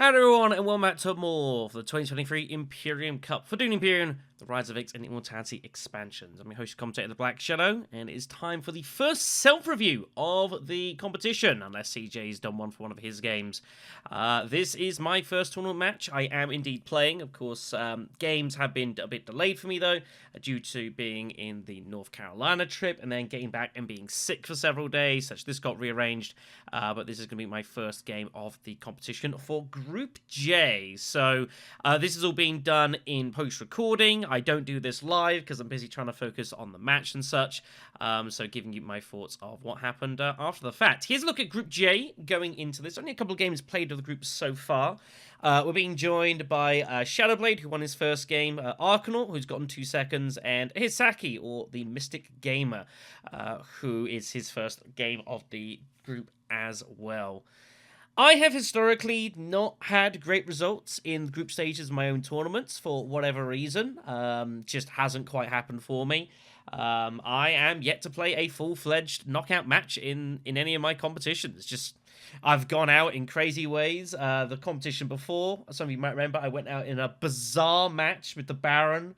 Hello everyone, and welcome back to more for the 2023 Imperium Cup for Dune Imperium, the Rise of X and Immortality expansions. I'm your host and commentator, the BlackShadow, and it is time for the first self-review of the competition, unless CJ's done one for one of his games. This is my first tournament match. I am indeed playing. Of course, games have been a bit delayed for me, though, due to being in the North Carolina trip, and then getting back and being sick for several days, such this got rearranged, but this is going to be my first game of the competition for Group J. So this is all being done in post-recording. I don't do this live because I'm busy trying to focus on the match and such. So giving you my thoughts of what happened after the fact. Here's a look at Group J going into this. Only a couple of games played of the group so far. We're being joined by ShadowBlade, who won his first game, Arkhanaut, who's gotten 2 seconds, and Ihasaki, or the MysticGamer, who is his first game of the group as well. I have historically not had great results in group stages of my own tournaments for whatever reason. Just hasn't quite happened for me. I am yet to play a full-fledged knockout match in any of my competitions. Just, I've gone out in crazy ways. The competition before, some of you might remember, I went out in a bizarre match with the Baron,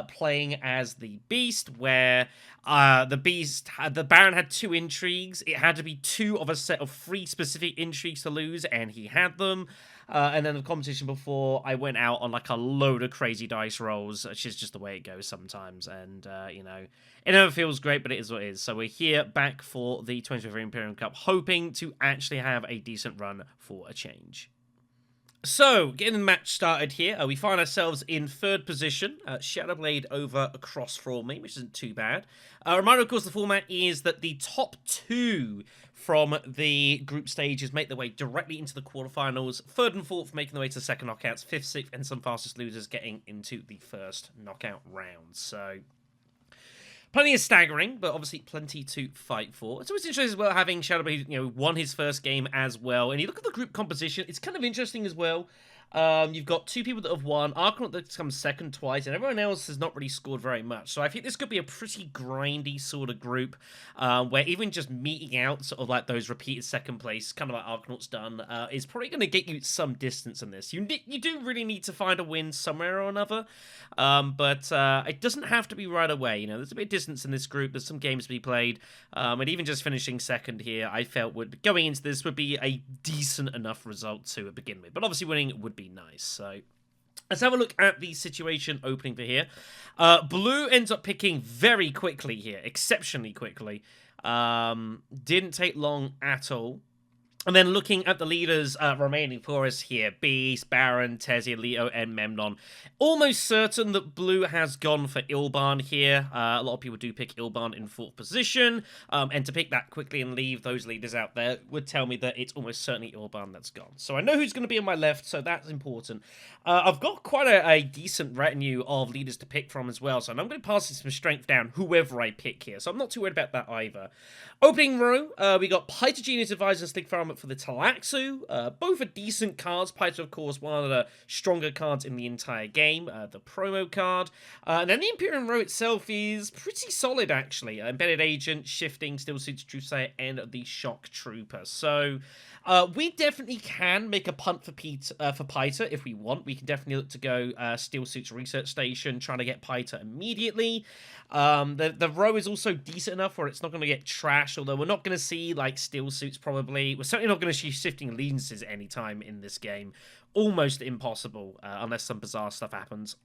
playing as the Beast, where the Baron had 2 intrigues. It had to be 2 of a set of 3 specific intrigues to lose, and he had them. And then the competition before, I went out on like a load of crazy dice rolls, which is just the way it goes sometimes. And, you know, it never feels great, but it is what it is. So we're here back for the 2023 Imperium Cup, hoping to actually have a decent run for a change. So, getting the match started here, we find ourselves in 3rd position. ShadowBlade over across from me, which isn't too bad. Reminder, of course, the format is that the top 2 from the group stages make their way directly into the quarterfinals. 3rd and 4th making their way to the second knockouts. 5th, 6th, and some fastest losers getting into the first knockout round. So, plenty of staggering, but obviously plenty to fight for. It's always interesting as well having ShadowBlade, you know, won his first game as well. And you look at the group composition, it's kind of interesting as well. You've got 2 people that have won, Arkhanaut that's come second twice, and everyone else has not really scored very much. So I think this could be a pretty grindy sort of group, where even just meeting out sort of like those repeated second place, kind of like Arkhanaut's done, is probably going to get you some distance in this. You do really need to find a win somewhere or another, but it doesn't have to be right away. You know, there's a bit of distance in this group, there's some games to be played, and even just finishing second here, I felt going into this would be a decent enough result to begin with. But obviously winning would be nice. So let's have a look at the situation opening for here. Blue ends up picking very quickly here, exceptionally quickly. Didn't take long at all. And then looking at the leaders remaining for us here, Beast, Baron, Tezia, Leo, and Memnon. Almost certain that Blue has gone for Ilban here. A lot of people do pick Ilban in 4th position. And to pick that quickly and leave those leaders out there would tell me that it's almost certainly Ilban that's gone. So I know who's going to be on my left, so that's important. I've got quite a decent retinue of leaders to pick from as well, so I'm going to pass some strength down whoever I pick here. So I'm not too worried about that either. Opening row, we got Pyta Genius Advisor and Stig Farmer for the Talaxu. Both are decent cards. Pyta, of course, one of the stronger cards in the entire game, the promo card. And then the Imperium row itself is pretty solid, actually. Embedded Agent, Shifting, Steel Suits, Truthsayer, and the Shock Trooper. So we definitely can make a punt for Pyta if we want. We can definitely look to go Steel Suits Research Station, trying to get Pyta immediately. The row is also decent enough where it's not going to get trashed, although we're not going to see like Steel Suits probably. We're certainly not going to see Shifting Allegiances anytime in this game. Almost impossible, unless some bizarre stuff happens.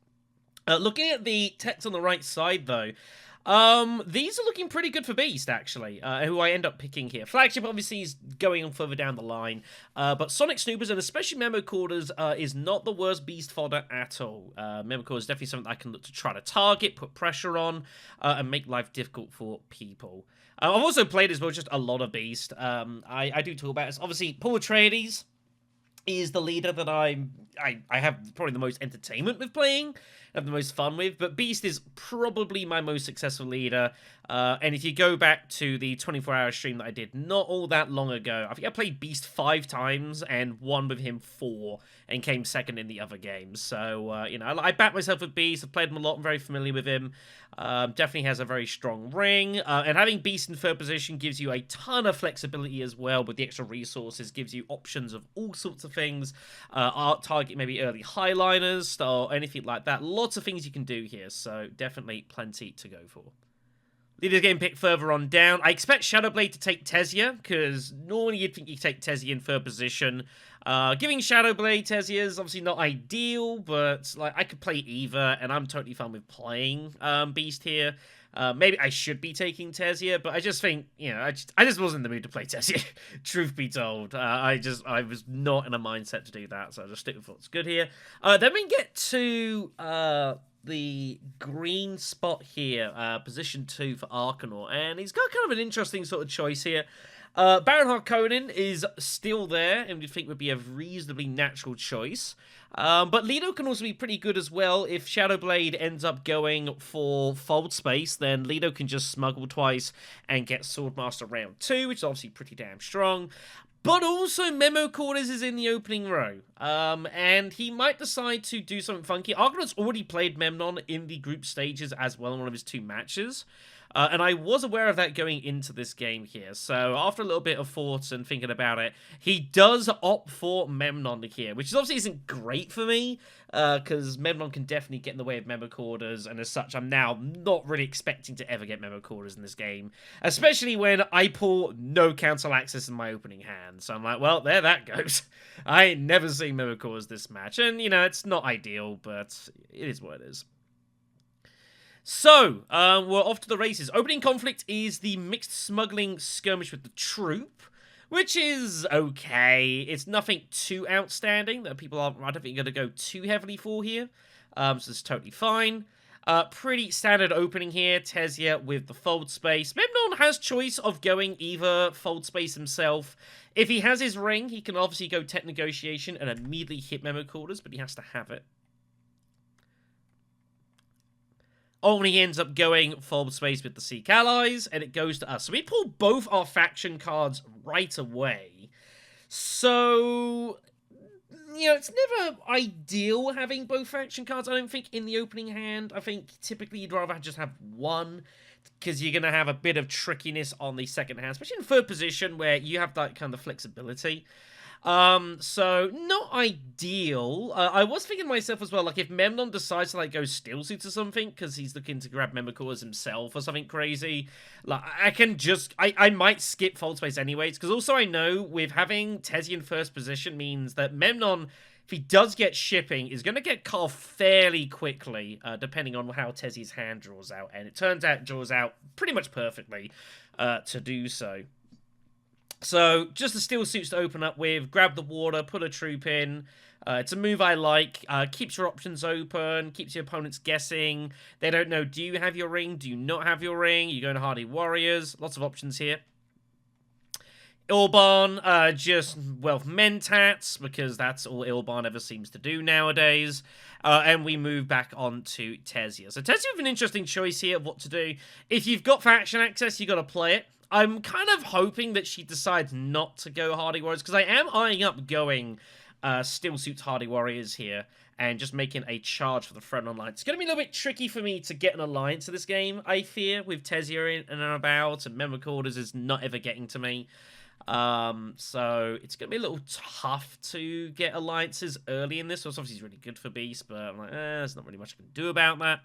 Looking at the text on the right side, though, these are looking pretty good for Beast, actually, who I end up picking here. Flagship, obviously, is going on further down the line, but Sonic Snoopers, and especially Memo Corders, is not the worst Beast fodder at all. Memo Corders is definitely something I can look to try to target, put pressure on, and make life difficult for people. I've also played as well just a lot of Beast. I do talk about it. Obviously, Paul Atreides is the leader that I have probably the most entertainment with playing. have the most fun with. But Beast is probably my most successful leader. And if you go back to the 24-hour stream that I did not all that long ago, I think I played Beast 5 times and won with him 4 and came second in the other games. So, you know, I back myself with Beast. I've played him a lot. I'm very familiar with him. Definitely has a very strong ring. And having Beast in third position gives you a ton of flexibility as well with the extra resources. Gives you options of all sorts of things. Target maybe early highliners or anything like that. Lots of things you can do here. So definitely plenty to go for. Leader's getting picked further on down. I expect ShadowBlade to take Tesia, because normally you'd think you take Tesia in third position. Giving ShadowBlade Tesia is obviously not ideal, but like I could play either, and I'm totally fine with playing Beast here. Maybe I should be taking Tesia, but I just think, you know, I just wasn't in the mood to play Tesia, truth be told. I was not in a mindset to do that, so I'll just stick with what's good here. Then we get to the green spot here, position 2 for Arkhanaut, and he's got kind of an interesting sort of choice here. Baron Harkonnen is still there, and you'd think would be a reasonably natural choice. But Lido can also be pretty good as well. If ShadowBlade ends up going for Fold Space, then Lido can just smuggle twice and get Swordmaster round 2, which is obviously pretty damn strong. But also, Memo Quarters is in the opening row, and he might decide to do something funky. Arkhanaut's already played Memnon in the group stages as well in one of his 2 matches, and I was aware of that going into this game here. So after a little bit of thought and thinking about it, he does opt for Memnon here, which obviously isn't great for me, because Memnon can definitely get in the way of Memo Quarters, and as such, I'm now not really expecting to ever get Memo Quarters in this game, especially when I pull no council access in my opening hand. So I'm like, well, there that goes. I ain't never seen Memo Quarters this match, and, you know, it's not ideal, but it is what it is. So, we're off to the races. Opening conflict is the mixed smuggling skirmish with the troop, which is okay. It's nothing too outstanding that people are, I don't think, going to go too heavily for here. So it's totally fine. Pretty standard opening here. Tesia with the Fold Space. Memnon has choice of going either Fold Space himself. If he has his ring, he can obviously go Tech Negotiation and immediately hit Memo Quarters, but he has to have it. Only he ends up going Fold Space with the Seek Allies, and it goes to us. So we pull both our faction cards right away. So, you know, it's never ideal having both faction cards, I don't think, in the opening hand. I think typically you'd rather just have one, because you're going to have a bit of trickiness on the second hand, especially in third position where you have that kind of flexibility. So not ideal. I was thinking to myself as well, like if Memnon decides to like go Steel Suits or something, because he's looking to grab Memocores himself or something crazy, like I can just, I might skip Fold Space anyways, because also I know with having Tesia in first position means that Memnon, if he does get shipping, is going to get cut off fairly quickly, depending on how Tesia's hand draws out, and it turns out it draws out pretty much perfectly to do so. So, just the Steel Suits to open up with, grab the water, put a troop in. It's a move I like. Keeps your options open, keeps your opponents guessing. They don't know, do you have your ring? Do you not have your ring? You're going to Hardy Warriors. Lots of options here. Ilban, just, well, Mentats, because that's all Ilban ever seems to do nowadays. And we move back on to Tesia. So Tesia with an interesting choice here of what to do. If you've got faction access, you've got to play it. I'm kind of hoping that she decides not to go Hardy Warriors, because I am eyeing up going Steel Suits Hardy Warriors here, and just making a charge for the front online. It's going to be a little bit tricky for me to get an alliance to this game, I fear, with Tesia in and about, and Memo Quarters is not ever getting to me. So it's going to be a little tough to get alliances early in this. So it's obviously really good for Beast, but I'm like, there's not really much I can do about that.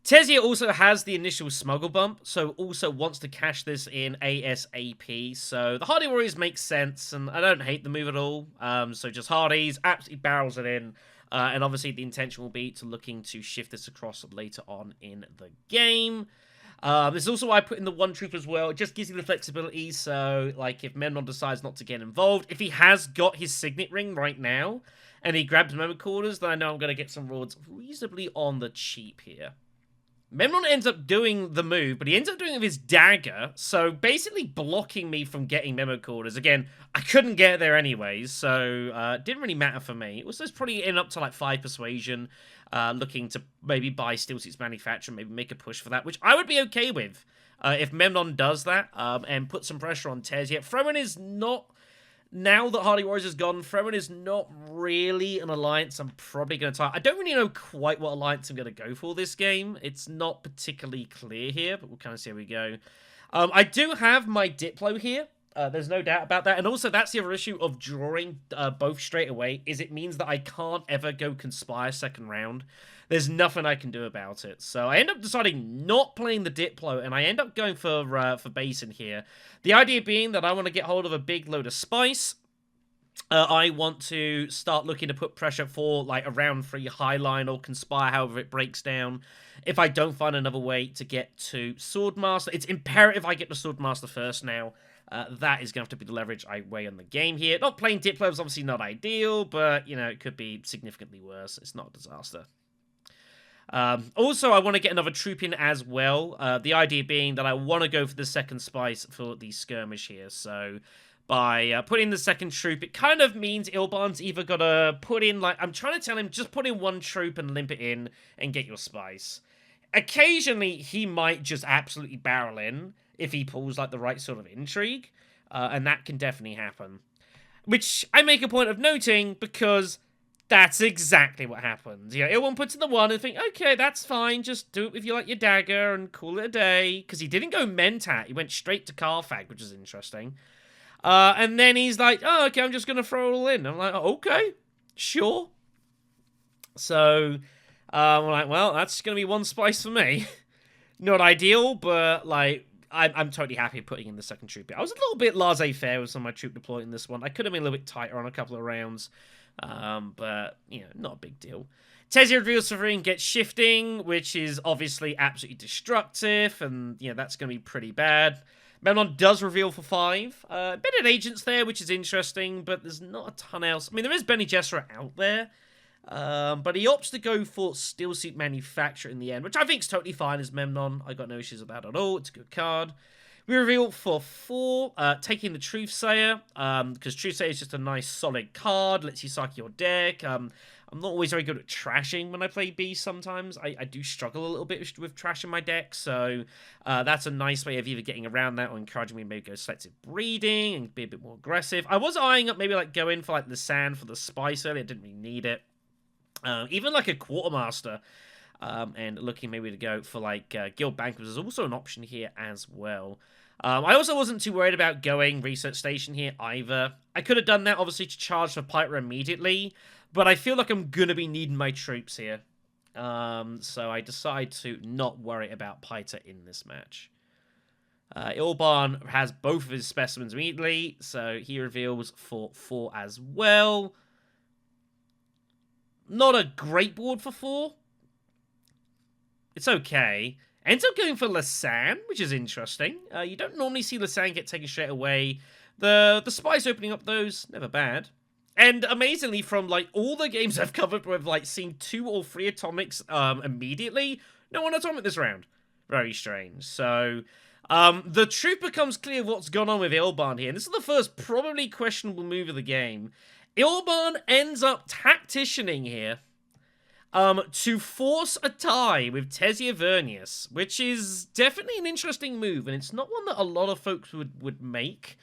Tesia also has the initial smuggle bump, so also wants to cash this in ASAP, so the Hardy Warriors makes sense, and I don't hate the move at all, so just Hardy's, absolutely barrels it in, and obviously the intention will be to looking to shift this across later on in the game. This is also why I put in the one troop as well. It just gives you the flexibility, so like if Memnon decides not to get involved, if he has got his signet ring right now, and he grabs Memo Quarters, then I know I'm going to get some rewards reasonably on the cheap here. Memnon ends up doing the move, but he ends up doing it with his dagger, so basically blocking me from getting Memo Quarters. Again, I couldn't get there anyways, so it didn't really matter for me. It was just probably end up to like 5 persuasion, looking to maybe buy Steel Suits Manufacture, maybe make a push for that, which I would be okay with if Memnon does that and put some pressure on Tez. Yet Fremen is not... Now that Hardy Warriors is gone, Fremen is not really an alliance I'm probably going to try. I don't really know quite what alliance I'm going to go for this game. It's not particularly clear here, but we'll kind of see how we go. I do have my Diplo here. There's no doubt about that. And also, that's the other issue of drawing both straight away, is it means that I can't ever go Conspire second round. There's nothing I can do about it. So I end up deciding not playing the Diplo, and I end up going for Basin here. The idea being that I want to get hold of a big load of spice. I want to start looking to put pressure for like a round 3 Highline or Conspire, however it breaks down. If I don't find another way to get to Swordmaster, it's imperative I get to Swordmaster first now. That is going to have to be the leverage I weigh on the game here. Not playing Diplo is obviously not ideal, but, you know, it could be significantly worse. It's not a disaster. Also, I want to get another troop in as well. The idea being that I want to go for the second spice for the skirmish here. So by putting the second troop, it kind of means Ilban's either got to put in, like, I'm trying to tell him, just put in 1 troop and limp it in and get your spice. Occasionally, he might just absolutely barrel in if he pulls, like, the right sort of intrigue. And that can definitely happen. Which I make a point of noting because that's exactly what happens. You know, Ilwan puts in the 1 and think, okay, that's fine, just do it with your, like, your dagger and call it a day. Because he didn't go Mentat, he went straight to Carfag, which is interesting. And then he's like, oh, okay, I'm just going to throw it all in. I'm like, oh, okay, sure. So, I'm like, well, that's going to be 1 spice for me. Not ideal, but, like, I'm totally happy putting in the second troop. I was a little bit laissez-faire with some of my troop deployment in this one. I could have been a little bit tighter on a couple of rounds. But, you know, not a big deal. Tezia reveals Severine gets shifting, which is obviously absolutely destructive, and, you know, that's going to be pretty bad. Memnon does reveal for 5. A bit of agents there, which is interesting, but there's not a ton else. I mean, there is Bene Gesserit out there, but he opts to go for Steel Suit Manufacturer in the end, which I think is totally fine as Memnon. I got no issues with that at all. It's a good card. We reveal for 4, taking the Truthsayer, because Truthsayer is just a nice solid card, lets you psych your deck. I'm not always very good at trashing when I play B sometimes. I do struggle a little bit with trashing my deck, so that's a nice way of either getting around that or encouraging me to maybe go Selective Breeding and be a bit more aggressive. I was eyeing up maybe like going for like the Sand for the Spice earlier. I didn't really need it. Even like a Quartermaster. And looking maybe to go for like Guild Banquets is also an option here as well. I also wasn't too worried about going Research Station here either. I could have done that obviously to charge for Pyra immediately, but I feel like I'm going to be needing my troops here. So I decide to not worry about Pyta in this match. Ilban has both of his specimens immediately, so he reveals for 4 as well. Not a great board for 4. It's okay. Ends up going for Lasan, which is interesting. You don't normally see Lasan get taken straight away. The spice opening up those, never bad. And amazingly, from like all the games I've covered where I've like seen 2 or 3 atomics immediately, no one atomic this round. Very strange. So the truth becomes clear what's gone on with Ilban here. And this is the first probably questionable move of the game. Ilban ends up tacticianing here. To force a tie with Tezia Vernius, which is definitely an interesting move, and it's not one that a lot of folks would make.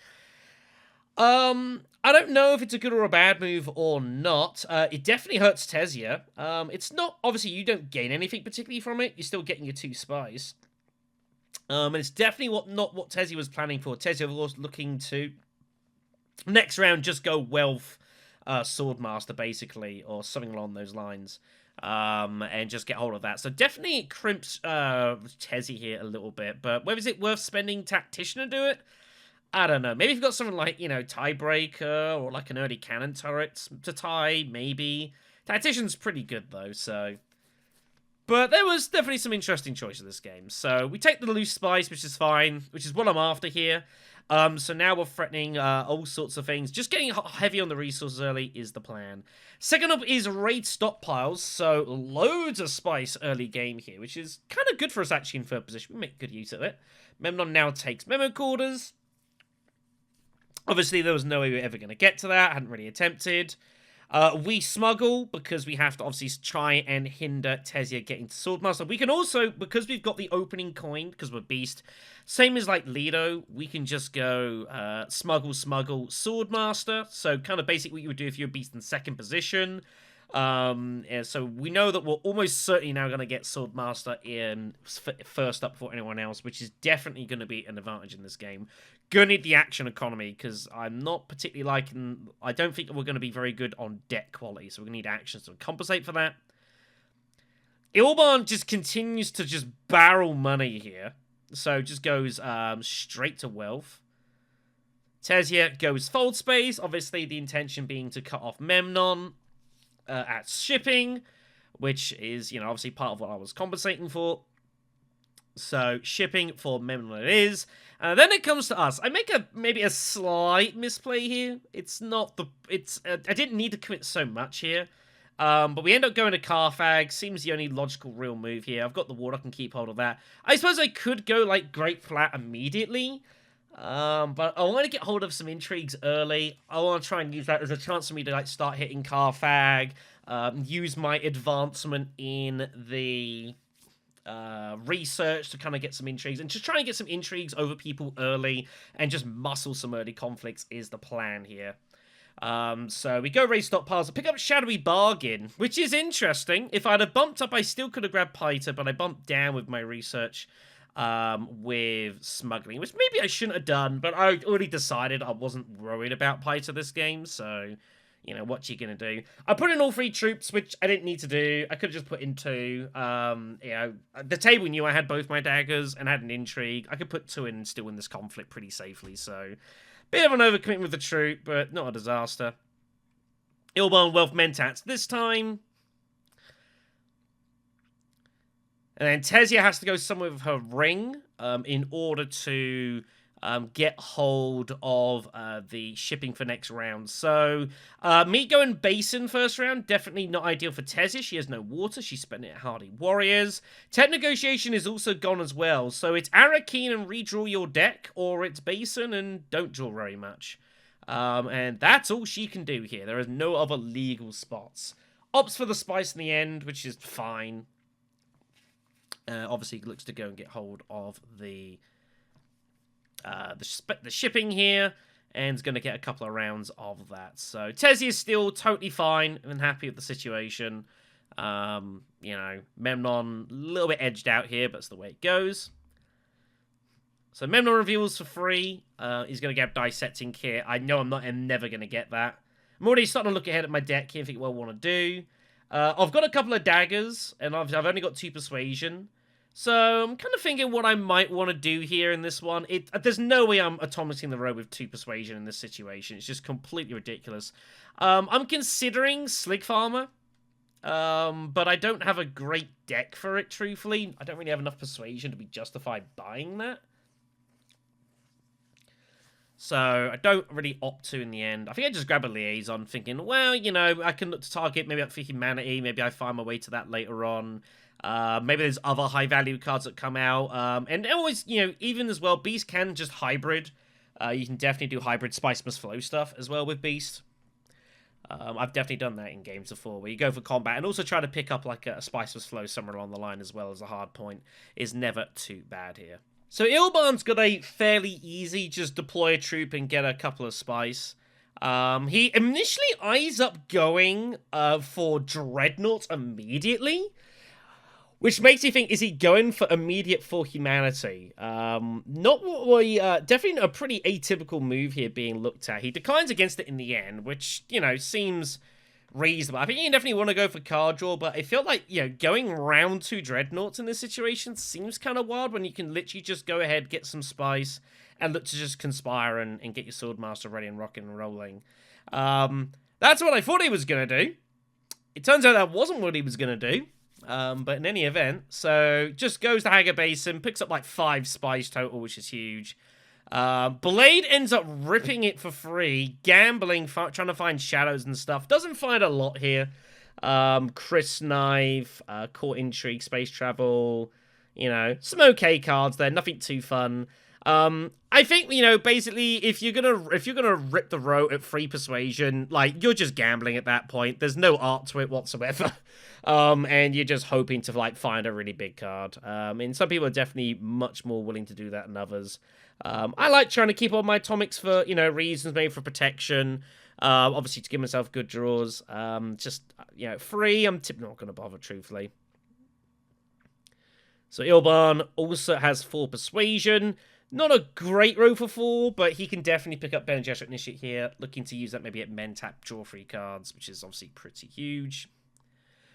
I don't know if it's a good or a bad move or not. It definitely hurts Tezia. It's not, obviously, you don't gain anything particularly from it. You're still getting your 2 spies. And it's definitely not what Tezia was planning for. Tezia was looking to, next round, just go Wealth Swordmaster, basically, or something along those lines. And just get hold of that. So definitely it crimps Tezzy here a little bit, but whether is it worth spending Tactician to do it? I don't know. Maybe if you've got something like, you know, Tiebreaker or like an early cannon turret to tie, maybe. Tactician's pretty good though, so. But there was definitely some interesting choices in this game. So we take the loose spice, which is fine, which is what I'm after here. So now we're threatening all sorts of things. Just getting heavy on the resources early is the plan. Second up is raid stockpiles. So loads of spice early game here, which is kind of good for us actually in third position. We make good use of it. Memnon now takes memo quarters. Obviously, there was no way we were ever going to get to that. I hadn't really attempted. We smuggle because we have to obviously try and hinder Tezia getting to Swordmaster. We can also, because we've got the opening coin, because we're Beast, same as like Lido, we can just go smuggle, Swordmaster. So kind of basically what you would do if you're Beast in second position. Yeah, so we know that we're almost certainly now going to get Swordmaster in first up before anyone else, which is definitely going to be an advantage in this game. Gonna need the action economy, because I'm not particularly liking... I don't think we're going to be very good on deck quality, so we're going to need actions to compensate for that. Ilban just continues to just barrel money here, so just goes straight to wealth. Tezia goes fold space, obviously the intention being to cut off Memnon at shipping, which is, you know, obviously part of what I was compensating for. So, shipping for Memnon it is. Then it comes to us. I make maybe a slight misplay here. It's not the... I didn't need to commit so much here. But we end up going to Carthag. Seems the only logical real move here. I've got the ward. I can keep hold of that. I suppose I could go, like, Great Flat immediately. But I want to get hold of some intrigues early. I want to try and use that as a chance for me to, like, start hitting Carthag. Use my advancement in the... research to kind of get some intrigues and just try and get some intrigues over people early and just muscle some early conflicts is the plan here. So we go raise stockpiles and pick up Shadowy Bargain, which is interesting. If I'd have bumped up, I still could have grabbed Piter, but I bumped down with my research with smuggling, which maybe I shouldn't have done, but I already decided I wasn't worried about Piter this game, so... You know, what you gonna do? I put in all 3 troops, which I didn't need to do. I could have just put in 2. You know, the table knew I had both my daggers and had an intrigue. I could put 2 in and still win this conflict pretty safely, so... Bit of an overcommitment with the troop, but not a disaster. Ilban Wealth Mentats this time. And then Tezia has to go somewhere with her ring in order to... get hold of the shipping for next round. So, me going Basin first round, definitely not ideal for Tezia. She has no water. She's spent it at Hardy Warriors. Tech Negotiation is also gone as well. So, it's Arrakis and redraw your deck, or it's Basin and don't draw very much. And that's all she can do here. There is no other legal spots. Opts for the spice in the end, which is fine. Obviously, looks to go and get hold of the shipping here, and is going to get a couple of rounds of that. So Tezia is still totally fine and happy with the situation. You know, Memnon a little bit edged out here, but it's the way it goes. So Memnon reveals for free. He's going to get Dissecting Kit. I know I'm never going to get that. I'm already starting to look ahead at my deck here and think what I want to do. I've got a couple of daggers, and I've only got 2 persuasion. So, I'm kind of thinking what I might want to do here in this one. There's no way I'm automating the road with 2 persuasion in this situation. It's just completely ridiculous. I'm considering Slig Farmer, but I don't have a great deck for it, truthfully. I don't really have enough persuasion to be justified buying that. So, I don't really opt to in the end. I think I just grab a Liaison, thinking, well, you know, I can look to target maybe up for Humanity. Maybe I find my way to that later on. Maybe there's other high-value cards that come out. And always, you know, even as well, Beast can just hybrid. You can definitely do hybrid Spice Must Flow stuff as well with Beast. I've definitely done that in games before, where you go for combat and also try to pick up like a Spice Must Flow somewhere along the line as well as a hard point. Is never too bad here. So Ilban's got a fairly easy just deploy a troop and get a couple of Spice. He initially eyes up going for Dreadnought immediately. Which makes you think, is he going for immediate for humanity? Not what we... definitely a pretty atypical move here being looked at. He declines against it in the end, which, you know, seems reasonable. I think you definitely want to go for card draw, but I feel like, you know, going round 2 Dreadnoughts in this situation seems kind of wild when you can literally just go ahead, get some Spice, and look to just conspire and get your Swordmaster ready and rocking and rolling. That's what I thought he was going to do. It turns out that wasn't what he was going to do. But in any event, so just goes to Hager Basin, picks up like 5 Spice total, which is huge. Blade ends up ripping it for free, gambling, trying to find shadows and stuff. Doesn't find a lot here. Chris Knife, Court Intrigue, Space Travel, you know, some okay cards there, nothing too fun. I think, you know, basically, if you're gonna rip the road at free persuasion, like, you're just gambling at that point. There's no art to it whatsoever. And you're just hoping to, like, find a really big card. And some people are definitely much more willing to do that than others. I like trying to keep all my atomics for, you know, reasons, maybe for protection. Obviously to give myself good draws. Just, you know, free, I'm not going to bother, truthfully. So Ilban also has 4 persuasion. Not a great row for 4, but he can definitely pick up Bene Gesserit Initiate here. Looking to use that maybe at men tap, draw 3 cards, which is obviously pretty huge.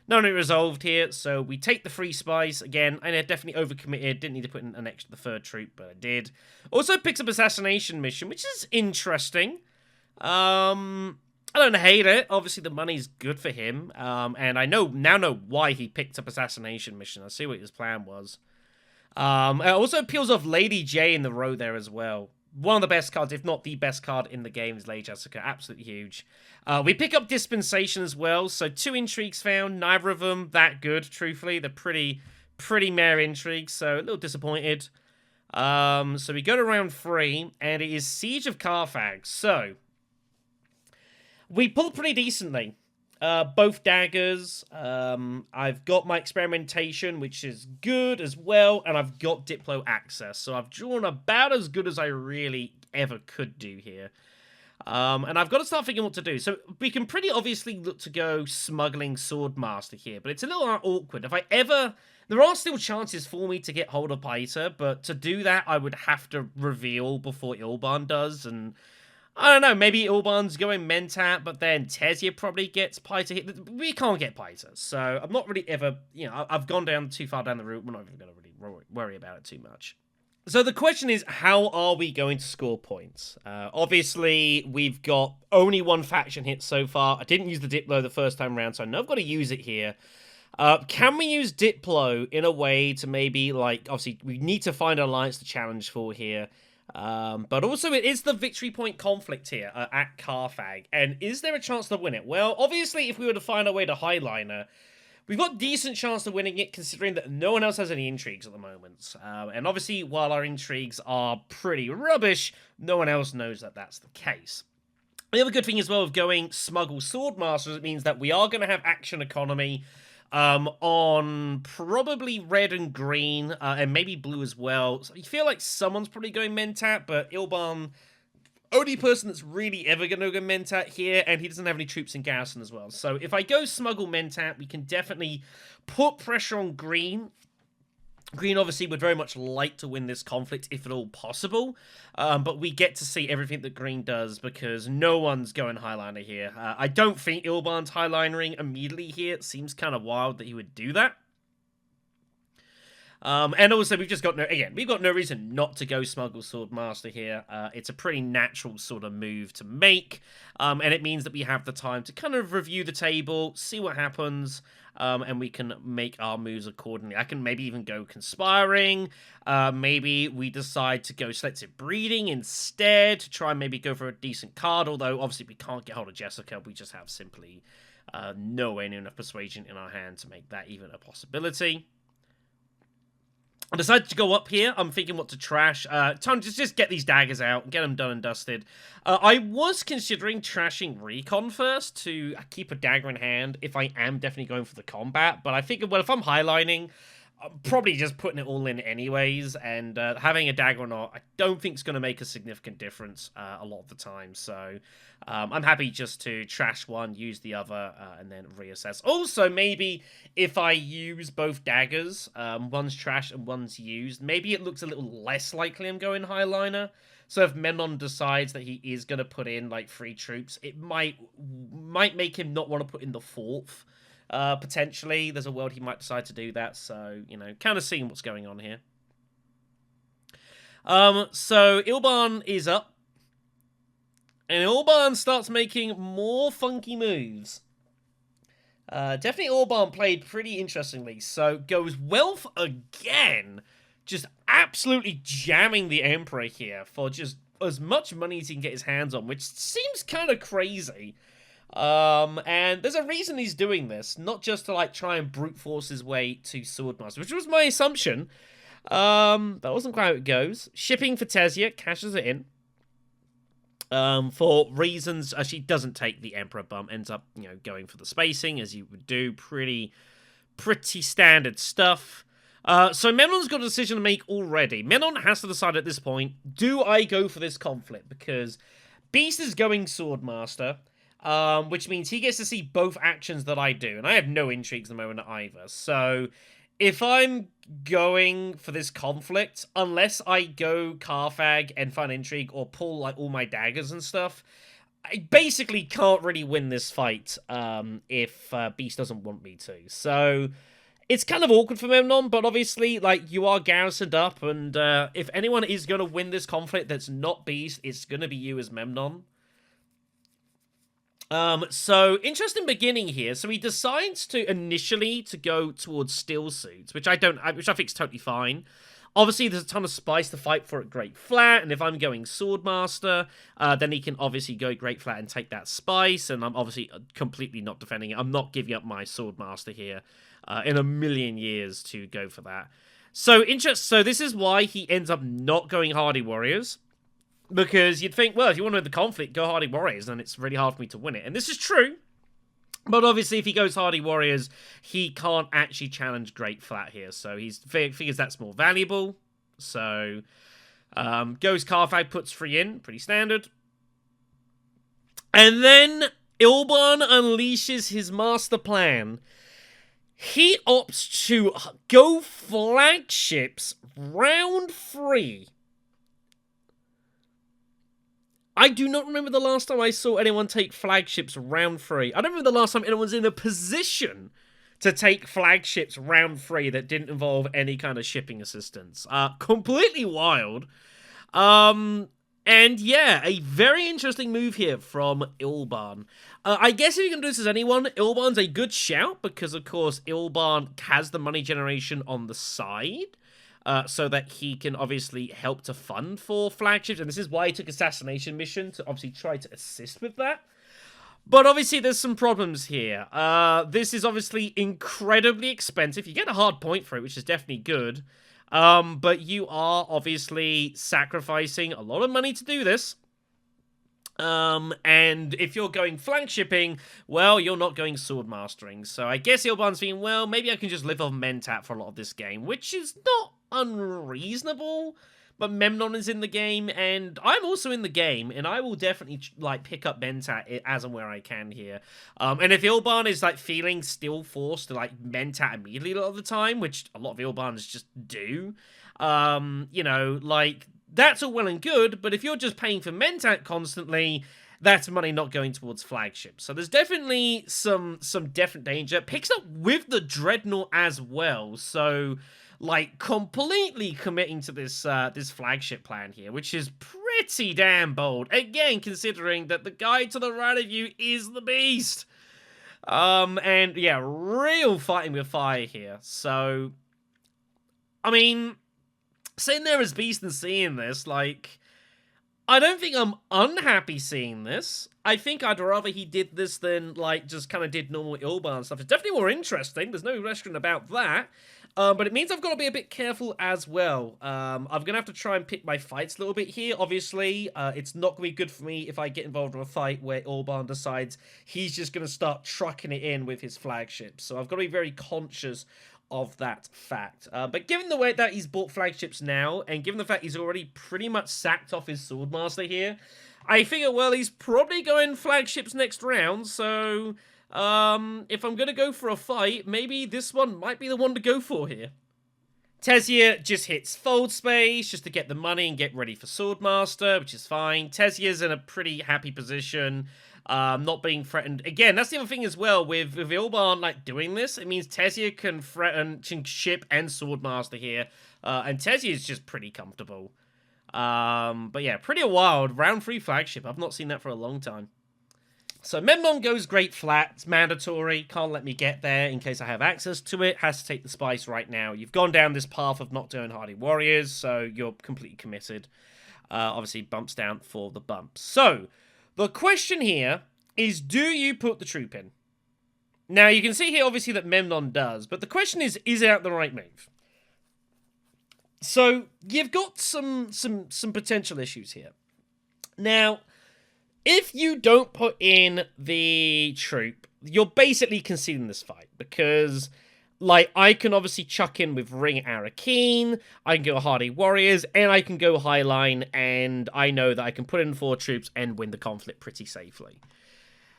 None of it resolved here, so we take the free spice. Again, I definitely overcommitted. Didn't need to put in an extra the 3rd troop, but I did. Also picks up Assassination Mission, which is interesting. I don't hate it. Obviously, the money's good for him. And I now know why he picked up Assassination Mission. I see what his plan was. It also peels off Lady J in the row there as well. One of the best cards, if not the best card in the game, is Lady Jessica. Absolutely huge. We pick up Dispensation as well. So 2 intrigues found. Neither of them that good, truthfully. They're pretty mere intrigues. So a little disappointed. So we go to round 3. And it is Siege of Carthage. So we pulled pretty decently. Both daggers. I've got my experimentation, which is good as well, and I've got Diplo access, so I've drawn about as good as I really ever could do here. And I've got to start thinking what to do. So we can pretty obviously look to go Smuggling Swordmaster here, but it's a little awkward. There are still chances for me to get hold of Paita, but to do that, I would have to reveal before Ilban does, and I don't know, maybe Ilban's going Mentat, but then Tezia probably gets Paita hit. We can't get Paita, so I'm not really ever, you know, I've gone down too far down the route. We're not even going to really worry about it too much. So the question is, how are we going to score points? Obviously, we've got only 1 faction hit so far. I didn't use the Diplo the first time around, so I know I've got to use it here. Can we use Diplo in a way to maybe, like, obviously, we need to find an alliance to challenge for here. But also it is the victory point conflict here at Carthage, and is there a chance to win it? Well, obviously if we were to find our way to Highliner, we've got decent chance of winning it considering that no one else has any intrigues at the moment. And obviously while our intrigues are pretty rubbish, no one else knows that that's the case. The other good thing as well of going Smuggle Swordmaster, it means that we are going to have action economy on probably red and green, and maybe blue as well. So you feel like someone's probably going Mentat, but Ilban, only person that's really ever going to go Mentat here, and he doesn't have any troops in garrison as well. So if I go Smuggle Mentat, we can definitely put pressure on green. Green obviously would very much like to win this conflict, if at all possible, but we get to see everything that Green does because no one's going Highliner here. I don't think Ilban's Highlinering immediately here. It seems kind of wild that he would do that. And also, we've got no reason not to go Smuggle Swordmaster here. It's a pretty natural sort of move to make, and it means that we have the time to kind of review the table, see what happens, and we can make our moves accordingly. I can maybe even go Conspiring. Maybe we decide to go Selective Breeding instead to try and maybe go for a decent card, although obviously we can't get hold of Jessica. We just have simply nowhere near enough Persuasion in our hand to make that even a possibility. I decided to go up here. I'm thinking what to trash. Time to just get these daggers out and get them done and dusted. I was considering trashing Recon first to keep a dagger in hand if I am definitely going for the combat. But I figured, well, if I'm highlining, I'm probably just putting it all in anyways. And having a dagger or not, I don't think it's going to make a significant difference a lot of the time. So I'm happy just to trash one, use the other, and then reassess. Also, maybe if I use both daggers, one's trash and one's used, maybe it looks a little less likely I'm going Highliner. So if Menon decides that he is going to put in, like, 3 troops, it might make him not want to put in the 4th. Potentially, there's a world he might decide to do that, so, you know, kind of seeing what's going on here. So Ilban is up, and Ilban starts making more funky moves. Definitely Ilban played pretty interestingly, so goes Wealth again just absolutely jamming the Emperor here for just as much money as he can get his hands on, which seems kind of crazy. And there's a reason he's doing this, not just to like try and brute force his way to Swordmaster, which was my assumption. That wasn't quite how it goes. Shipping for Tesia, cashes it in. For reasons, she doesn't take the Emperor bump, ends up, you know, going for the spacing, as you would do. Pretty standard stuff. So Memnon's got a decision to make already. Memnon has to decide at this point, do I go for this conflict? Because Beast is going Swordmaster, which means he gets to see both actions that I do, and I have no intrigues at the moment either. So if I'm going for this conflict, unless I go Carfag and find intrigue or pull like all my daggers and stuff, I basically can't really win this fight if Beast doesn't want me to. So it's kind of awkward for Memnon, but obviously, like, you are garrisoned up, and if anyone is going to win this conflict that's not Beast, it's going to be you as Memnon. So interesting beginning here. So he decides to initially to go towards Steel Suits, which I think is totally fine. Obviously, there's a ton of spice to fight for at Great Flat, and if I'm going Swordmaster, then he can obviously go Great Flat and take that spice, and I'm obviously completely not defending it. I'm not giving up my Swordmaster here in a million years to go for that. So this is why he ends up not going Hardy Warriors. Because you'd think, well, if you want to win the conflict, go Hardy Warriors, then it's really hard for me to win it. And this is true. But obviously, if he goes Hardy Warriors, he can't actually challenge Great Flat here. So he figures that's more valuable. So goes Carfag, puts 3 in. Pretty standard. And then Ilban unleashes his master plan. He opts to go flagships round 3. I do not remember the last time I saw anyone take flagships round 3. I don't remember the last time anyone's in a position to take flagships round 3 that didn't involve any kind of shipping assistance. Completely wild. And yeah, a very interesting move here from Ilban. I guess if you can do this as anyone, Ilban's a good shout because, of course, Ilban has the money generation on the side. So that he can obviously help to fund for flagships. And this is why he took Assassination Mission, to obviously try to assist with that. But obviously there's some problems here. This is obviously incredibly expensive. You get a hard point for it, which is definitely good. But you are obviously sacrificing a lot of money to do this. And if you're going flank shipping, well, you're not going sword mastering. So I guess Ilban's thinking, well, maybe I can just live on Mentat for a lot of this game, which is not unreasonable. But Memnon is in the game, and I'm also in the game, and I will definitely, like, pick up Mentat as and where I can here. And if Ilban is, like, feeling still forced to, like, Mentat immediately a lot of the time, which a lot of Ilbans just do, you know, like, that's all well and good, but if you're just paying for Mentat constantly, that's money not going towards flagships. So there's definitely some definite danger. Picks up with the Dreadnought as well, so like completely committing to this this flagship plan here, which is pretty damn bold. Again, considering that the guy to the right of you is the Beast. And yeah, real fighting with fire here. So, I mean, sitting there as Beast and seeing this, like, I don't think I'm unhappy seeing this. I think I'd rather he did this than, like, just kind of did normal Ilban stuff. It's definitely more interesting. There's no question about that. But it means I've got to be a bit careful as well. I'm going to have to try and pick my fights a little bit here. Obviously, it's not going to be good for me if I get involved in a fight where Ilban decides he's just going to start trucking it in with his flagship. So I've got to be very conscious of that fact. But given the way that he's bought flagships now, and given the fact he's already pretty much sacked off his Swordmaster here, I figure, well, he's probably going flagships next round, so if I'm going to go for a fight, maybe this one might be the one to go for here. Tesia just hits Fold Space just to get the money and get ready for Swordmaster, which is fine. Tesia's in a pretty happy position. Not being threatened. Again, that's the other thing as well, with Ilban, like, doing this, it means Tesia can threaten ship and Swordmaster here, and Tesia is just pretty comfortable. But yeah, pretty wild. Round 3 flagship. I've not seen that for a long time. So Memnon goes great flat. It's mandatory. Can't let me get there in case I have access to it. Has to take the spice right now. You've gone down this path of not doing Hardy Warriors, so you're completely committed. Obviously, bumps down for the bumps. So, the question here is, do you put the troop in? Now, you can see here, obviously, that Memnon does, but the question is it the right move? So, you've got some potential issues here. Now, if you don't put in the troop, you're basically conceding this fight, because, like, I can obviously chuck in with Ring Arrakis, I can go Hardy Warriors, and I can go Highline, and I know that I can put in 4 troops and win the conflict pretty safely.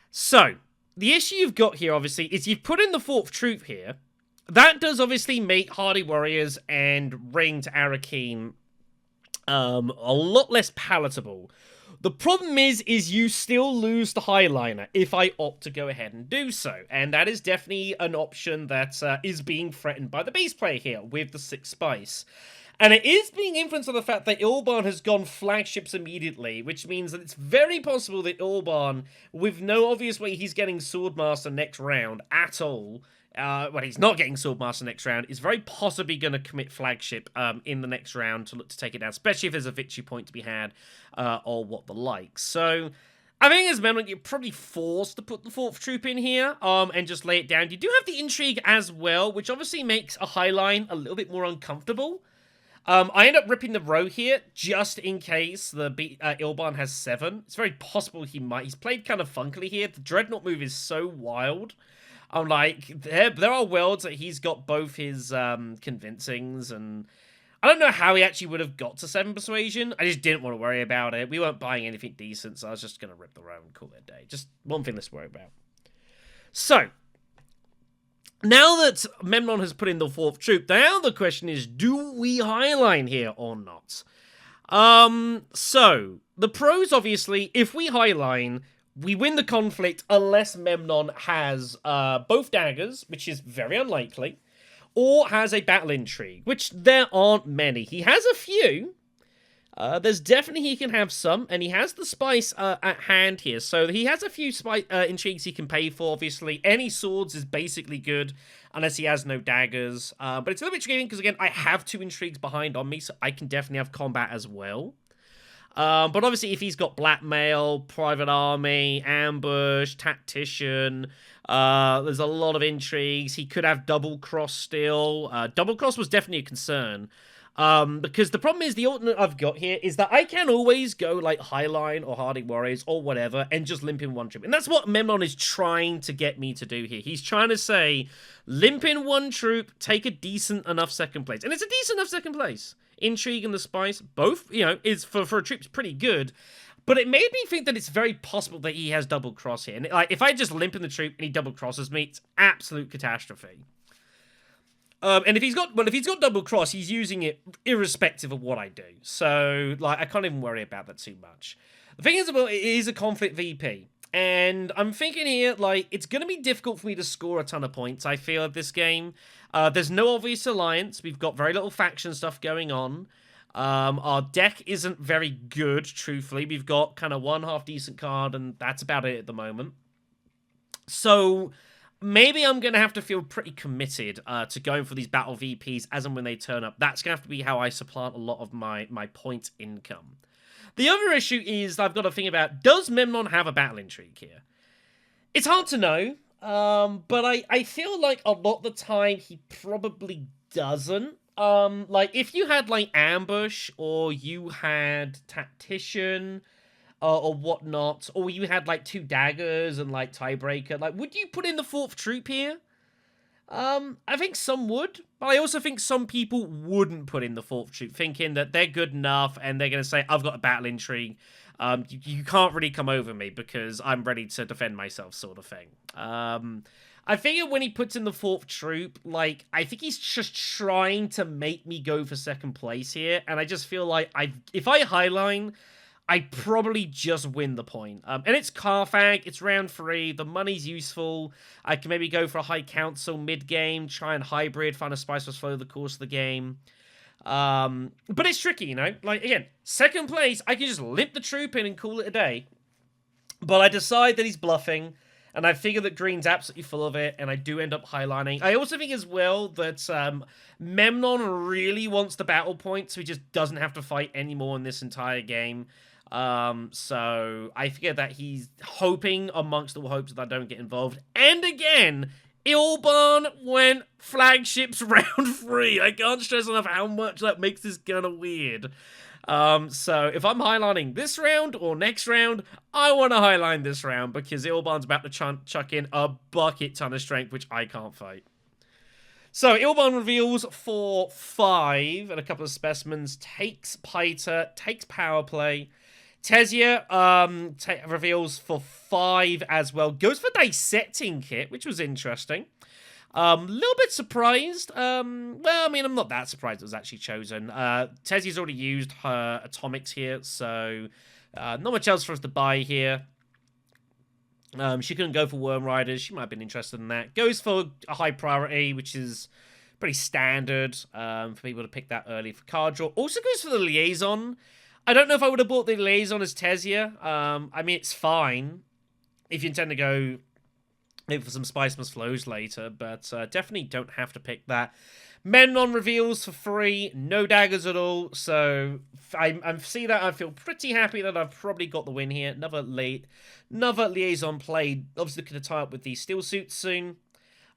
So, the issue you've got here, obviously, is you've put in the 4th troop here. That does obviously make Hardy Warriors and Ring to Arrakis a lot less palatable. The problem is you still lose the Highliner if I opt to go ahead and do so. And that is definitely an option that is being threatened by the base player here with the 6 spice. And it is being influenced by the fact that Ilban has gone flagships immediately, which means that it's very possible that Ilban, with no obvious way he's getting Swordmaster next round at all, well, he's not getting Swordmaster next round, is very possibly going to commit flagship in the next round to look to take it down, especially if there's a victory point to be had, or what the like. So, I think as Memnon, you're probably forced to put the 4th troop in here, and just lay it down. You do have the intrigue as well, which obviously makes a Highline a little bit more uncomfortable. I end up ripping the row here, just in case the Ilban has 7. It's very possible he might. He's played kind of funkily here. The Dreadnought move is so wild. I'm like, there are worlds that he's got both his convincings, and I don't know how he actually would have got to 7 persuasion. I just didn't want to worry about it. We weren't buying anything decent, so I was just going to rip the row and call it a day. Just one thing less to worry about. So, now that Memnon has put in the 4th troop, now the question is, do we Highline here or not? So, the pros, obviously, if we Highline, we win the conflict unless Memnon has both daggers, which is very unlikely, or has a battle intrigue, which there aren't many. He has a few. There's definitely he can have some, and he has the spice at hand here. So he has a few intrigues he can pay for, obviously. Any swords is basically good, unless he has no daggers. But it's a little bit tricky, because again, I have 2 intrigues behind on me, so I can definitely have combat as well. But obviously, if he's got blackmail, private army, ambush, tactician, there's a lot of intrigues. He could have double cross still. Double cross was definitely a concern. Because the problem is, the alternate I've got here is that I can always go like Highline or Hardy Warriors or whatever and just limp in 1 troop. And that's what Memnon is trying to get me to do here. He's trying to say, limp in 1 troop, take a decent enough 2nd place. And it's a decent enough 2nd place. Intrigue and the spice, both, you know, is for a troop, pretty good. But it made me think that it's very possible that he has double cross here. And like, if I just limp in the troop and he double crosses me, it's absolute catastrophe. And if he's got double cross, he's using it irrespective of what I do. So, like, I can't even worry about that too much. The thing is, well, it is a conflict VP. And I'm thinking here, like, it's going to be difficult for me to score a ton of points, I feel, at this game. There's no obvious alliance. We've got very little faction stuff going on. Our deck isn't very good, truthfully. We've got kind of 1 half-decent card, and that's about it at the moment. So, maybe I'm going to have to feel pretty committed to going for these battle VPs as and when they turn up. That's going to have to be how I supplant a lot of my point income. The other issue is I've got to think about, does Memnon have a battle intrigue here? It's hard to know, but I feel like a lot of the time he probably doesn't. Like, if you had, like, ambush, or you had tactician, or whatnot, or you had, like, 2 daggers and, like, tiebreaker, like, would you put in the 4th troop here? I think some would, but I also think some people wouldn't put in the 4th troop, thinking that they're good enough, and they're going to say, I've got a battle intrigue, you can't really come over me, because I'm ready to defend myself, sort of thing. I figure when he puts in the 4th troop, like, I think he's just trying to make me go for 2nd place here, and I just feel like, if I highline, I probably just win the point. And it's Carfag, it's round 3, the money's useful. I can maybe go for a high council mid-game, try and hybrid, find a spice for slow the course of the game. But it's tricky, you know? Like, again, 2nd place, I can just limp the troop in and call it a day. But I decide that he's bluffing, and I figure that green's absolutely full of it, and I do end up highlining. I also think as well that Memnon really wants the battle point, so he just doesn't have to fight anymore in this entire game. So I figure that he's hoping amongst all hopes that I don't get involved. And again, Ilban went flagships round 3. I can't stress enough how much that makes this kind of weird. So if I'm highlining this round or next round, I want to highline this round because Ilban's about to chuck in a bucket ton of strength, which I can't fight. So Ilban reveals for 5 and a couple of specimens, takes Paita, takes power play. Tesia reveals for 5 as well. Goes for dissecting kit, which was interesting. Little bit surprised. Well, I mean, I'm not that surprised it was actually chosen. Tesia's already used her atomics here, so not much else for us to buy here. She couldn't go for Worm Riders. She might have been interested in that. Goes for a high priority, which is pretty standard for people to pick that early for card draw. Also goes for the Liaison. I don't know if I would have bought the Liaison as Tesia. I mean, it's fine if you intend to go maybe for some Spice Must Flows later, but definitely don't have to pick that. Memnon reveals for 3, no daggers at all, so I see that. I feel pretty happy that I've probably got the win here. Another Liaison played, obviously looking to tie up with these steel suits soon.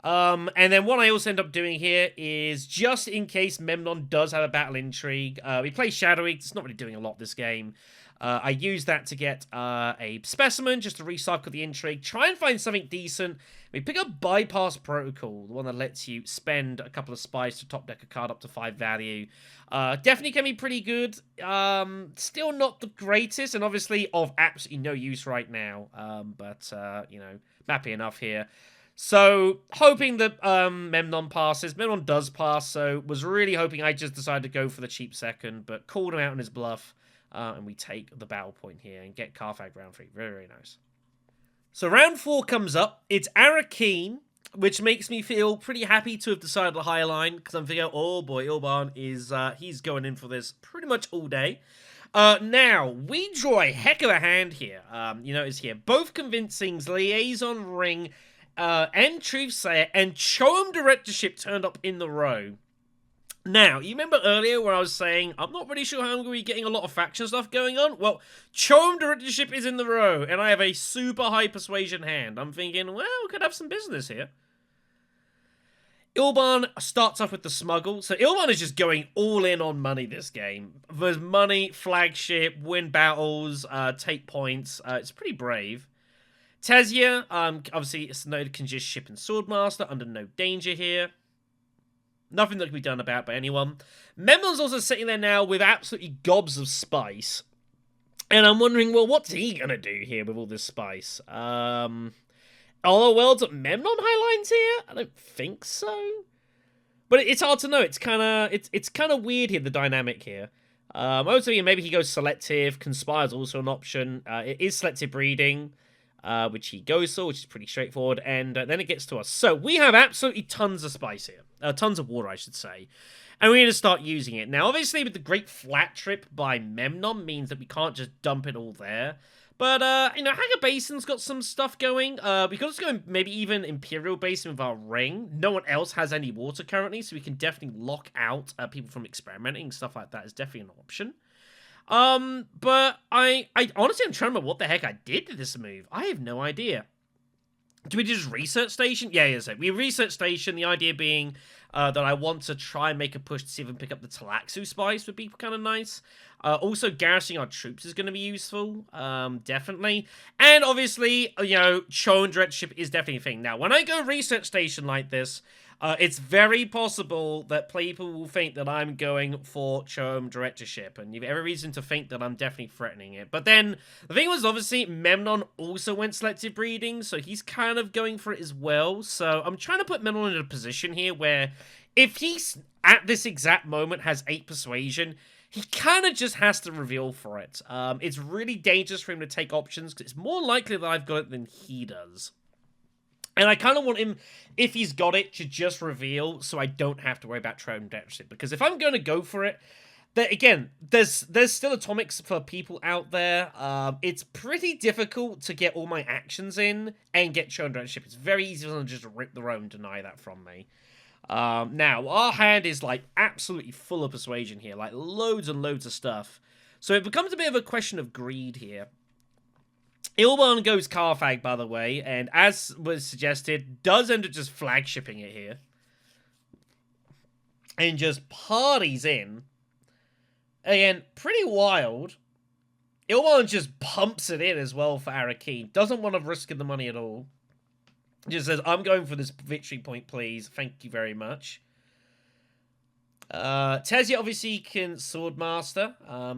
And then what I also end up doing here is, just in case Memnon does have a battle intrigue, we play Shadowy. It's not really doing a lot this game. I use that to get a specimen, just to recycle the intrigue, try and find something decent. We pick up Bypass Protocol, the one that lets you spend a couple of spies to top deck a card up to 5 value. Definitely can be pretty good. Still not the greatest, and obviously of absolutely no use right now. But you know, happy enough here. So, hoping that Memnon passes. Memnon does pass, so was really hoping I just decided to go for the cheap second, but called him out on his bluff, and we take the battle point here and get Carthag round 3. Very, very nice. So, round 4 comes up. It's Arrakis, which makes me feel pretty happy to have decided the high line, because I'm thinking, oh boy, Ilban is, he's going in for this pretty much all day. Now, we draw a heck of a hand here. You notice here, both convincings, Liaison Ring, and Truthsayer, and Choam Directorship turned up in the row. Now, you remember earlier where I was saying, I'm not really sure how I'm going to be getting a lot of faction stuff going on? Well, Choam Directorship is in the row, and I have a super high persuasion hand. I'm thinking, well, we could have some business here. Ilban starts off with the smuggle. So Ilban is just going all in on money this game. There's money, flagship, win battles, take points. It's pretty brave. Tesia, obviously, it's noted can just ship in Swordmaster, under no danger here. Nothing that can be done about by anyone. Memnon's also sitting there now with absolutely gobs of spice. And I'm wondering, well, what's he going to do here with all this spice? Are the worlds that Memnon highlines here? I don't think so. But it's hard to know. It's kind of weird here, the dynamic here. I was thinking maybe he goes selective. Conspire's also an option. It is selective breeding. Which he goes for, which is pretty straightforward, and then it gets to us. So we have absolutely tons of spice here. Tons of water, I should say. And we're going to start using it. Now, obviously, with the Great Flat Trip by Memnon means that we can't just dump it all there. But, you know, Hanger Basin's got some stuff going. We could also go maybe even Imperial Basin with our ring. No one else has any water currently, so we can definitely lock out people from experimenting. Stuff like that is definitely an option. But I honestly am trying to remember what the heck I did to this move. I have no idea. Do we just research station? Yeah, so we research station, the idea being that I want to try and make a push to see if I can pick up the Talaxu spice would be kind of nice. Also, garrisoning our troops is going to be useful, definitely. And obviously, you know, Choam Directorship is definitely a thing. Now, when I go research station like this, it's very possible that people will think that I'm going for Choam Directorship, and you have every reason to think that I'm definitely threatening it. But then, the thing was, obviously, Memnon also went selective breeding, so he's kind of going for it as well. So I'm trying to put Memnon in a position here where, if he's, at this exact moment, has 8 persuasion, he kind of just has to reveal for it. It's really dangerous for him to take options, because it's more likely that I've got it than he does. And I kind of want him, if he's got it, to just reveal so I don't have to worry about Choam Directorship. Because if I'm going to go for it, Again, there's still atomics for people out there. It's pretty difficult to get all my actions in and get shown directorship. It's very easy to just rip the row and deny that from me. Now, our hand is, like, absolutely full of persuasion here. Like, loads and loads of stuff. So it becomes a bit of a question of greed here. Ilban goes Carfag, by the way, and as was suggested, does end up just flagshipping it here. And just parties in. Again, pretty wild. Ilban just pumps it in as well for Arrakis. Doesn't want to risk the money at all. Just says, I'm going for this victory point, please. Thank you very much. Tezia obviously can Swordmaster.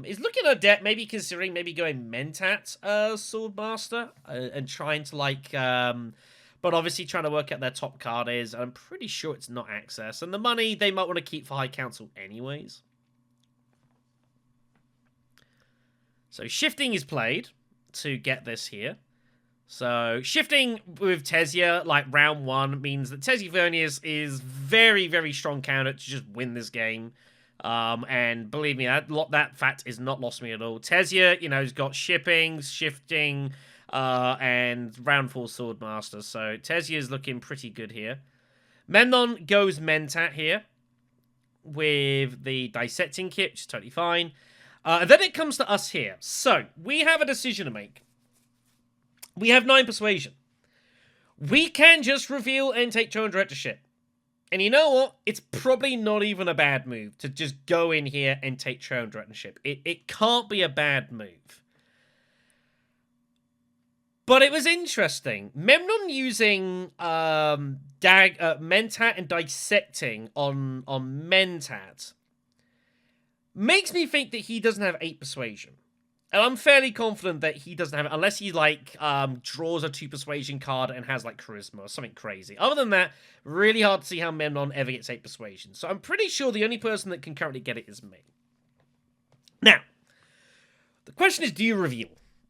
Is looking at debt, maybe considering maybe going Mentat Swordmaster and trying to, like, but obviously trying to work out their top card is. I'm pretty sure it's not Access. And the money they might want to keep for High Council anyways. So shifting is played to get this here. So shifting with Tezia, like round one, means that Tesiavernius is very, very strong counter to just win this game. And believe me, that fact is not lost me at all. Tezia, you know, has got shipping, shifting, and round 4 Swordmaster. So Tezia is looking pretty good here. Memnon goes Mentat here with the dissecting kit, which is totally fine. And then it comes to us here. So, we have a decision to make. We have 9 persuasion. We can just reveal and take Throne Directorship. And you know what? It's probably not even a bad move to just go in here and take Throne Directorship. It can't be a bad move. But it was interesting. Memnon using Mentat and Dissecting on Mentat makes me think that he doesn't have 8 persuasion. And I'm fairly confident that he doesn't have it, unless he, like, draws a 2 persuasion card and has, like, charisma or something crazy. Other than that, really hard to see how Memnon ever gets 8 persuasion. So I'm pretty sure the only person that can currently get it is me. Now, the question is, do you reveal?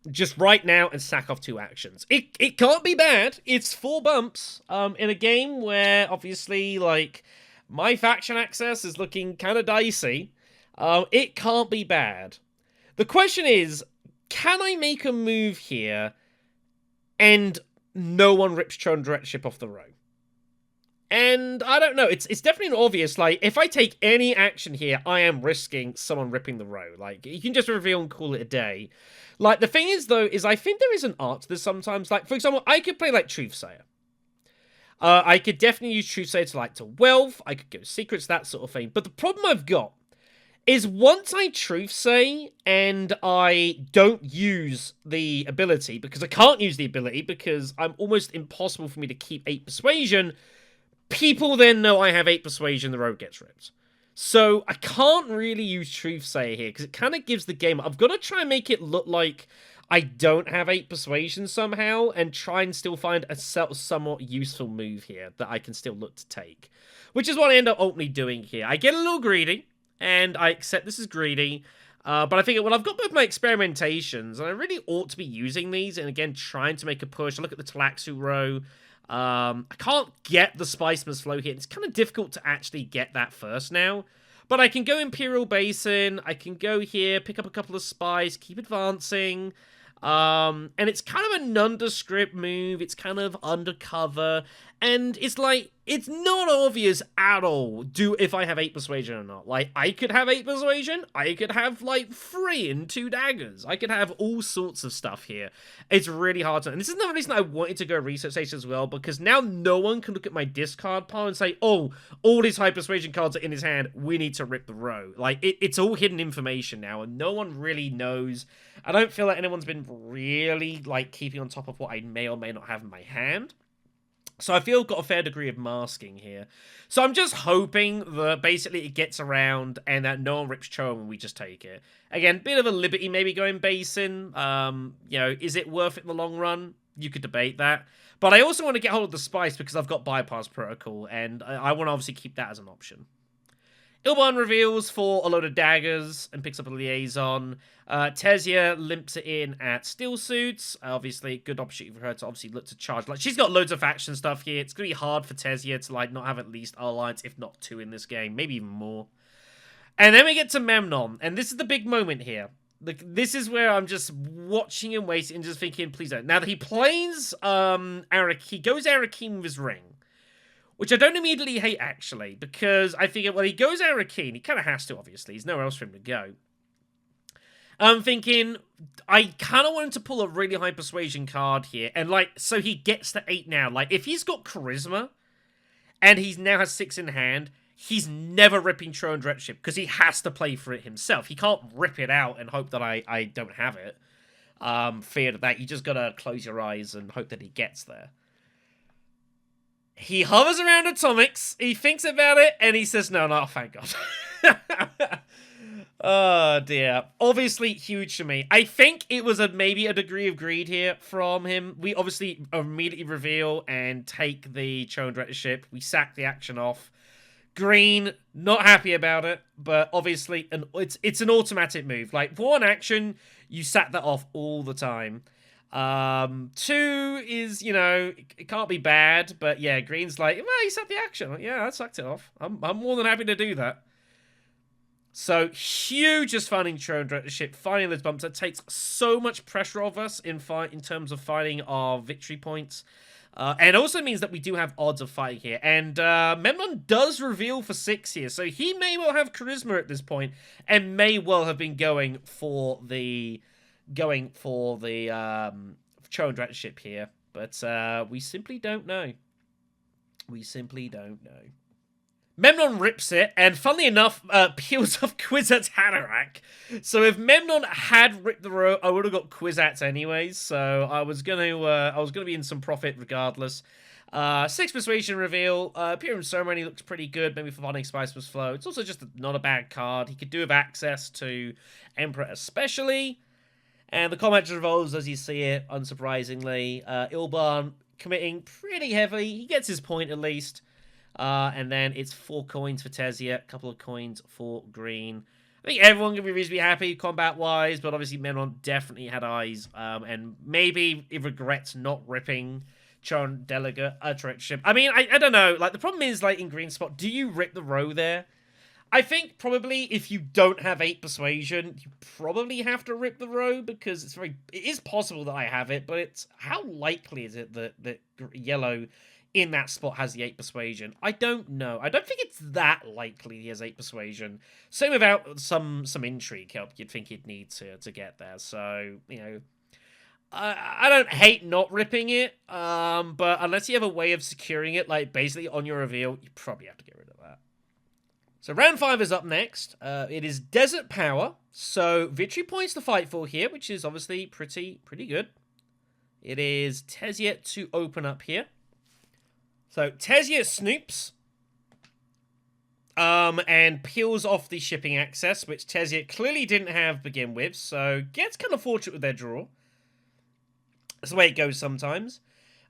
Just right now and sack off 2 actions. It can't be bad. It's 4 bumps in a game where, obviously, like, my faction access is looking kind of dicey. It can't be bad. The question is, can I make a move here and no one rips Throne Directorship off the row? And I don't know. It's definitely not obvious. Like, if I take any action here, I am risking someone ripping the row. Like, you can just reveal and call it a day. Like, the thing is, though, is I think there is an art to this sometimes. Like, for example, I could play, like, Truthsayer. I could definitely use Truthsayer to, like, to Wealth. I could go Secrets, that sort of thing. But the problem I've got is once I Truthsay and I don't use the ability, because I can't use the ability because I'm almost impossible for me to keep 8 persuasion, people then know I have 8 persuasion, the road gets ripped. So I can't really use Truthsayer here because it kind of gives the game... I've got to try and make it look like I don't have 8 persuasion somehow and try and still find a somewhat useful move here that I can still look to take. Which is what I end up ultimately doing here. I get a little greedy. And I accept this is greedy, but I think, well, I've got both my experimentations, and I really ought to be using these, and again, trying to make a push. I look at the Talaxu row. I can't get the Spiceman's Flow here. It's kind of difficult to actually get that first now. But I can go Imperial Basin, I can go here, pick up a couple of spies, keep advancing. And it's kind of a nondescript move, it's kind of undercover, and it's like, it's not obvious at all if I have 8 persuasion or not. Like, I could have 8 persuasion, I could have, like, 3 and 2 daggers, I could have all sorts of stuff here. It's really hard to, and this is another reason I wanted to go Research Station as well, because now no one can look at my discard pile and say, oh, all these high persuasion cards are in his hand, we need to rip the row. Like, it's all hidden information now, and no one really knows. I don't feel like anyone's been really, like, keeping on top of what I may or may not have in my hand. So I feel I've got a fair degree of masking here. So I'm just hoping that basically it gets around and that no one rips Cho when we just take it. Again, bit of a liberty maybe going Basin. You know, is it worth it in the long run? You could debate that. But I also want to get hold of the Spice because I've got Bypass Protocol, and I want to obviously keep that as an option. Ilban reveals for a load of daggers and picks up a liaison. Tezia limps it in at Steel Suits. Obviously, good opportunity for her to obviously look to charge. Like, she's got loads of faction stuff here. It's going to be hard for Tezia to, like, not have at least Alliance, if not 2 in this game. Maybe even more. And then we get to Memnon, and this is the big moment here. This is where I'm just watching and waiting and just thinking, please don't. Now that he plays he goes Arakeen with his ring, which I don't immediately hate, actually, because I figure, well, he goes Arakeen. He kind of has to, obviously. There's nowhere else for him to go. I'm thinking, I kind of want him to pull a really high persuasion card here, and, like, so he gets to 8 now. Like, if he's got charisma, and he now has 6 in hand, he's never ripping Throne Directorship, because he has to play for it himself. He can't rip it out and hope that I don't have it. Fear that. You just gotta close your eyes and hope that he gets there. He hovers around Atomics, he thinks about it, and he says, no, thank God. Oh, dear. Obviously, huge to me. I think it was maybe a degree of greed here from him. We obviously immediately reveal and take the Throne Directorship. We sack the action off. Green, not happy about it, but obviously it's an automatic move. Like, for one action, you sack that off all the time. 2 is, you know, it can't be bad, but yeah, Green's like, well, you sacked the action. Yeah, I sucked it off. I'm more than happy to do that. So, huge just finding Throne Directorship, finding those bumps. That takes so much pressure off us in terms of finding our victory points. And also means that we do have odds of fighting here. And Memnon does reveal for 6 here, so he may well have charisma at this point, and may well have been going for the Throne Directorship here. But we simply don't know. We simply don't know. Memnon rips it, and funnily enough, peels off Kwisatz Haderach. So if Memnon had ripped the row, I would have got Kwisatz anyways. So I was gonna be in some profit regardless. 6 persuasion reveal. Imperium Ceremony looks pretty good. Maybe for finding Spiceless Flow. It's also just not a bad card. He could do with access to Emperor especially. And the combat revolves as you see it, unsurprisingly. Ilban committing pretty heavily. He gets his point at least. And then it's 4 coins for Tesia, a couple of coins for Green. I think everyone can be reasonably happy combat-wise, but obviously Memnon definitely had eyes, and maybe he regrets not ripping Throne Directorship. I mean, I don't know. Like, the problem is, like, in Green spot, do you rip the row there? I think probably if you don't have 8 persuasion, you probably have to rip the row, because it is possible that I have it, but it's how likely is it that yellow in that spot has the 8 persuasion? I don't know. I don't think it's that likely he has 8 persuasion. Same without some intrigue help you'd think he'd need to get there. So, you know, I don't hate not ripping it, but unless you have a way of securing it, like basically on your reveal, you probably have to get rid of that. So round 5 is up next. It is Desert Power. So victory points to fight for here, which is obviously pretty good. It is Tesia to open up here. So Tesia snoops and peels off the shipping access, which Tesia clearly didn't have to begin with, so gets kind of fortunate with their draw. That's the way it goes sometimes.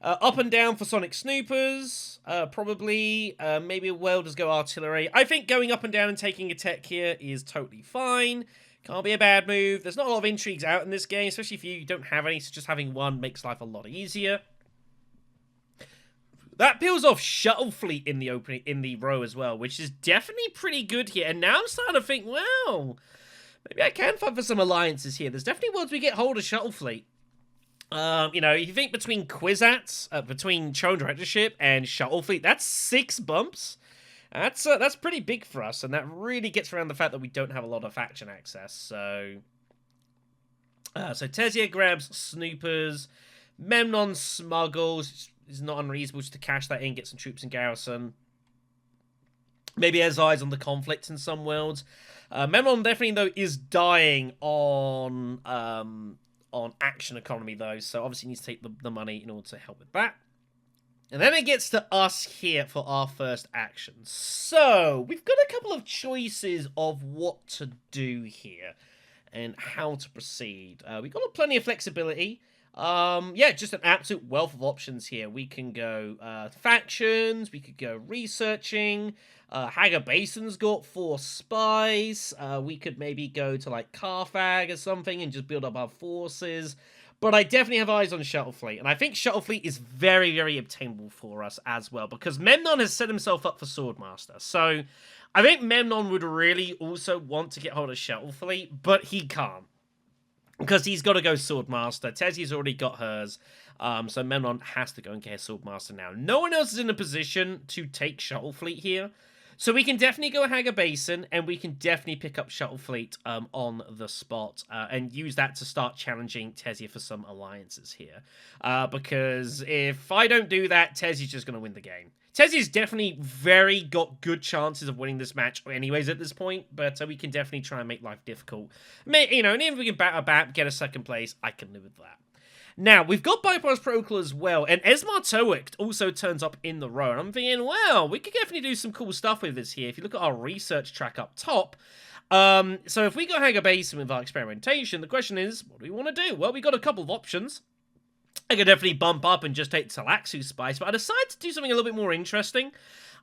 Up and down for Sonic Snoopers, probably. Maybe Welders go Artillery. I think going up and down and taking a tech here is totally fine. Can't be a bad move. There's not a lot of intrigues out in this game, especially if you don't have any, so just having one makes life a lot easier. That peels off Shuttle Fleet in the row as well, which is definitely pretty good here. And now I'm starting to think, well, maybe I can fight for some alliances here. There's definitely worlds we get hold of Shuttle Fleet. You know, if you think between Kwisatz, between Throne Directorship and Shuttle Fleet, that's 6 bumps. That's pretty big for us, and that really gets around the fact that we don't have a lot of faction access. So Tesia grabs Snoopers, Memnon smuggles. It's not unreasonable just to cash that in, get some troops in garrison. Maybe has eyes on the conflict in some worlds. Memnon definitely, though, is dying on action economy, though, so obviously needs to take the money in order to help with that. And then it gets to us here for our first action. So, we've got a couple of choices of what to do here and how to proceed. We've got plenty of flexibility. Yeah, just an absolute wealth of options here. We can go factions, we could go researching, Hagar Basin's got 4 spies, we could maybe go to like Carthage or something and just build up our forces. But I definitely have eyes on Shuttle Fleet, and I think Shuttle Fleet is very, very obtainable for us as well, because Memnon has set himself up for Swordmaster. So I think Memnon would really also want to get hold of Shuttle Fleet, but he can't, because he's got to go Swordmaster. Tezia's already got hers, so Memnon has to go and get Swordmaster now. No one else is in a position to take Shuttle Fleet here. So we can definitely go Haga Basin, and we can definitely pick up Shuttle Fleet on the spot, and use that to start challenging Tezia for some alliances here. Because if I don't do that, Tezia's just going to win the game. Tezia's definitely very got good chances of winning this match anyways at this point, but we can definitely try and make life difficult. You know, and even if we can bat a bat, get a second place, I can live with that. Now, we've got Bypass Protocol as well, and Esmar Towick also turns up in the row, and I'm thinking, well, we could definitely do some cool stuff with this here. If you look at our research track up top, so if we go Haga Basin with our experimentation, the question is, what do we want to do? Well, we got a couple of options. I could definitely bump up and just take Talaxu Spice, but I decided to do something a little bit more interesting.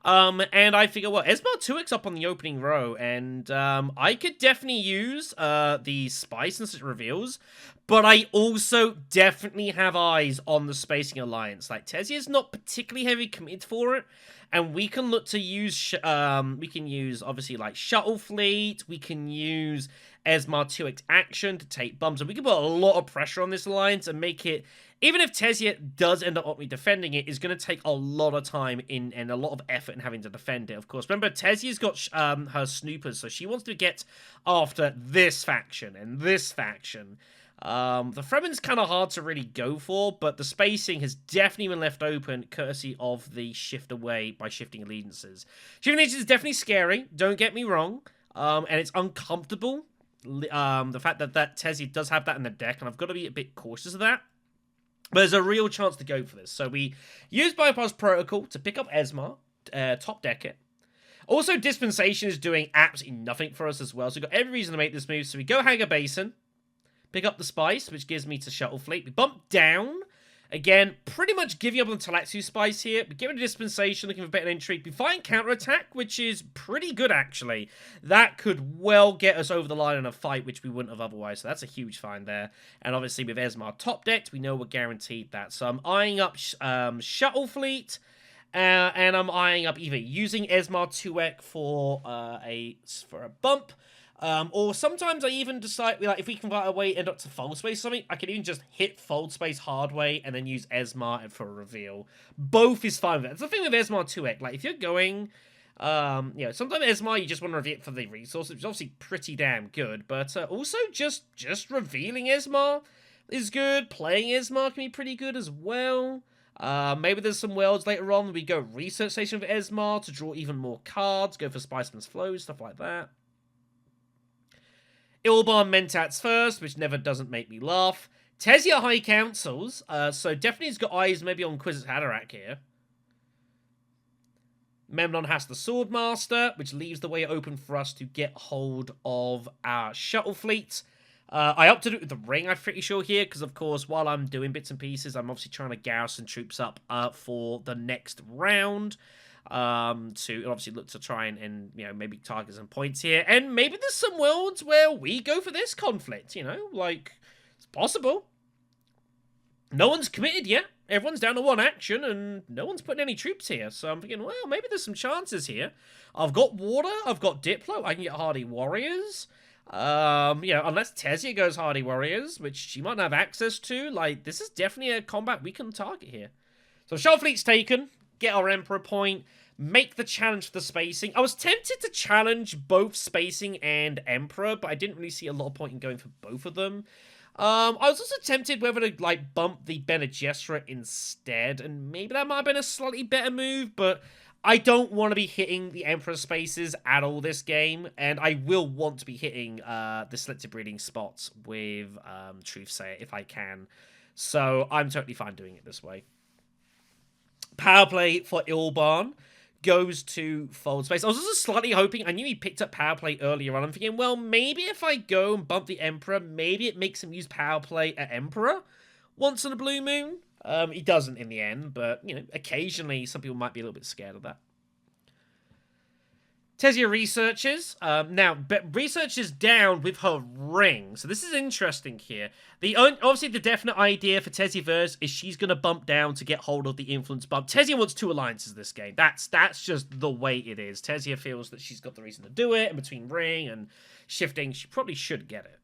And I figure, well, Esmar Tuik's up on the opening row, and I could definitely use the Spice and such reveals, but I also definitely have eyes on the Spacing Alliance. Like, Tezia's not particularly heavy committed for it, and we can look to use, we can use, obviously, like, Shuttle Fleet, we can use Esmar Tuik's action to take bumps, and we can put a lot of pressure on this alliance and make it, even if Tezia does end up defending it, it's going to take a lot of time and a lot of effort in having to defend it, of course. Remember, Tezia's got her snoopers, so she wants to get after this faction and this faction. The Fremen's kind of hard to really go for, but the spacing has definitely been left open courtesy of the shift away by shifting allegiances. Shifting allegiances is definitely scary, don't get me wrong, and it's uncomfortable. The fact that Tezia does have that in the deck, and I've got to be a bit cautious of that. But there's a real chance to go for this. So we use Bypass Protocol to pick up Esmar, top deck it. Also, Dispensation is doing absolutely nothing for us as well. So we've got every reason to make this move. So we go Haga Basin, pick up the Spice, which gives me to Shuttle Fleet. We bump down. Again, pretty much giving up on Talaxu Spice here. We give it a Dispensation, looking for better intrigue. We find Counterattack, which is pretty good, actually. That could well get us over the line in a fight, which we wouldn't have otherwise. So that's a huge find there. And obviously, with Esmar top decked, we know we're guaranteed that. So I'm eyeing up Shuttle Fleet. And I'm eyeing up either using Esmar 2ek for a bump. Or sometimes I even decide, like, if we can find a way end up to fold space or something, I can even just hit fold space hard way and then use Esmar for a reveal. Both is fine with it. It's the thing with Esmar 2ek. Like, if you're going, you know, sometimes Esmar you just want to reveal it for the resource, which is obviously pretty damn good. But also just revealing Esmar is good. Playing Esmar can be pretty good as well. Maybe there's some worlds later on where we go Research Station for Esmar to draw even more cards, go for Spiceman's Flows, stuff like that. Ilban Mentats first, which never doesn't make me laugh. Tezia High Councils, so definitely has got eyes maybe on Kwisatz Haderach here. Memnon has the Swordmaster, which leaves the way open for us to get hold of our Shuttle Fleet. I opted it with the Ring, I'm pretty sure here, because of course, while I'm doing bits and pieces, I'm obviously trying to garrison troops up for the next round. To obviously look to try and you know, maybe target some points here. And maybe there's some worlds where we go for this conflict, you know? Like, it's possible. No one's committed yet. Everyone's down to one action, and no one's putting any troops here. So I'm thinking, well, maybe there's some chances here. I've got water, I've got Diplo, I can get Hardy Warriors. You know, unless Tezia goes Hardy Warriors, which she might not have access to, like, this is definitely a combat we can target here. So Shuttle Fleet's taken. Get our Emperor point, make the challenge for the spacing. I was tempted to challenge both spacing and Emperor, but I didn't really see a lot of point in going for both of them. I was also tempted whether to, like, bump the Bene Gesserit instead, and maybe that might have been a slightly better move, but I don't want to be hitting the Emperor spaces at all this game, and I will want to be hitting the selective breeding spots with Truthsayer if I can. So I'm totally fine doing it this way. Power play for Ilban goes to fold space. I was also slightly hoping, I knew he picked up power play earlier on. I'm thinking, well, maybe if I go and bump the Emperor, maybe it makes him use power play at Emperor once in a blue moon. He doesn't in the end, but, you know, occasionally some people might be a little bit scared of that. Tezia researches. Now, researches down with her ring. So this is interesting here. Obviously, the definite idea for Tezia is she's going to bump down to get hold of the influence bump. Tezia wants 2 alliances this game. That's just the way it is. Tezia feels that she's got the reason to do it. And between ring and shifting, she probably should get it.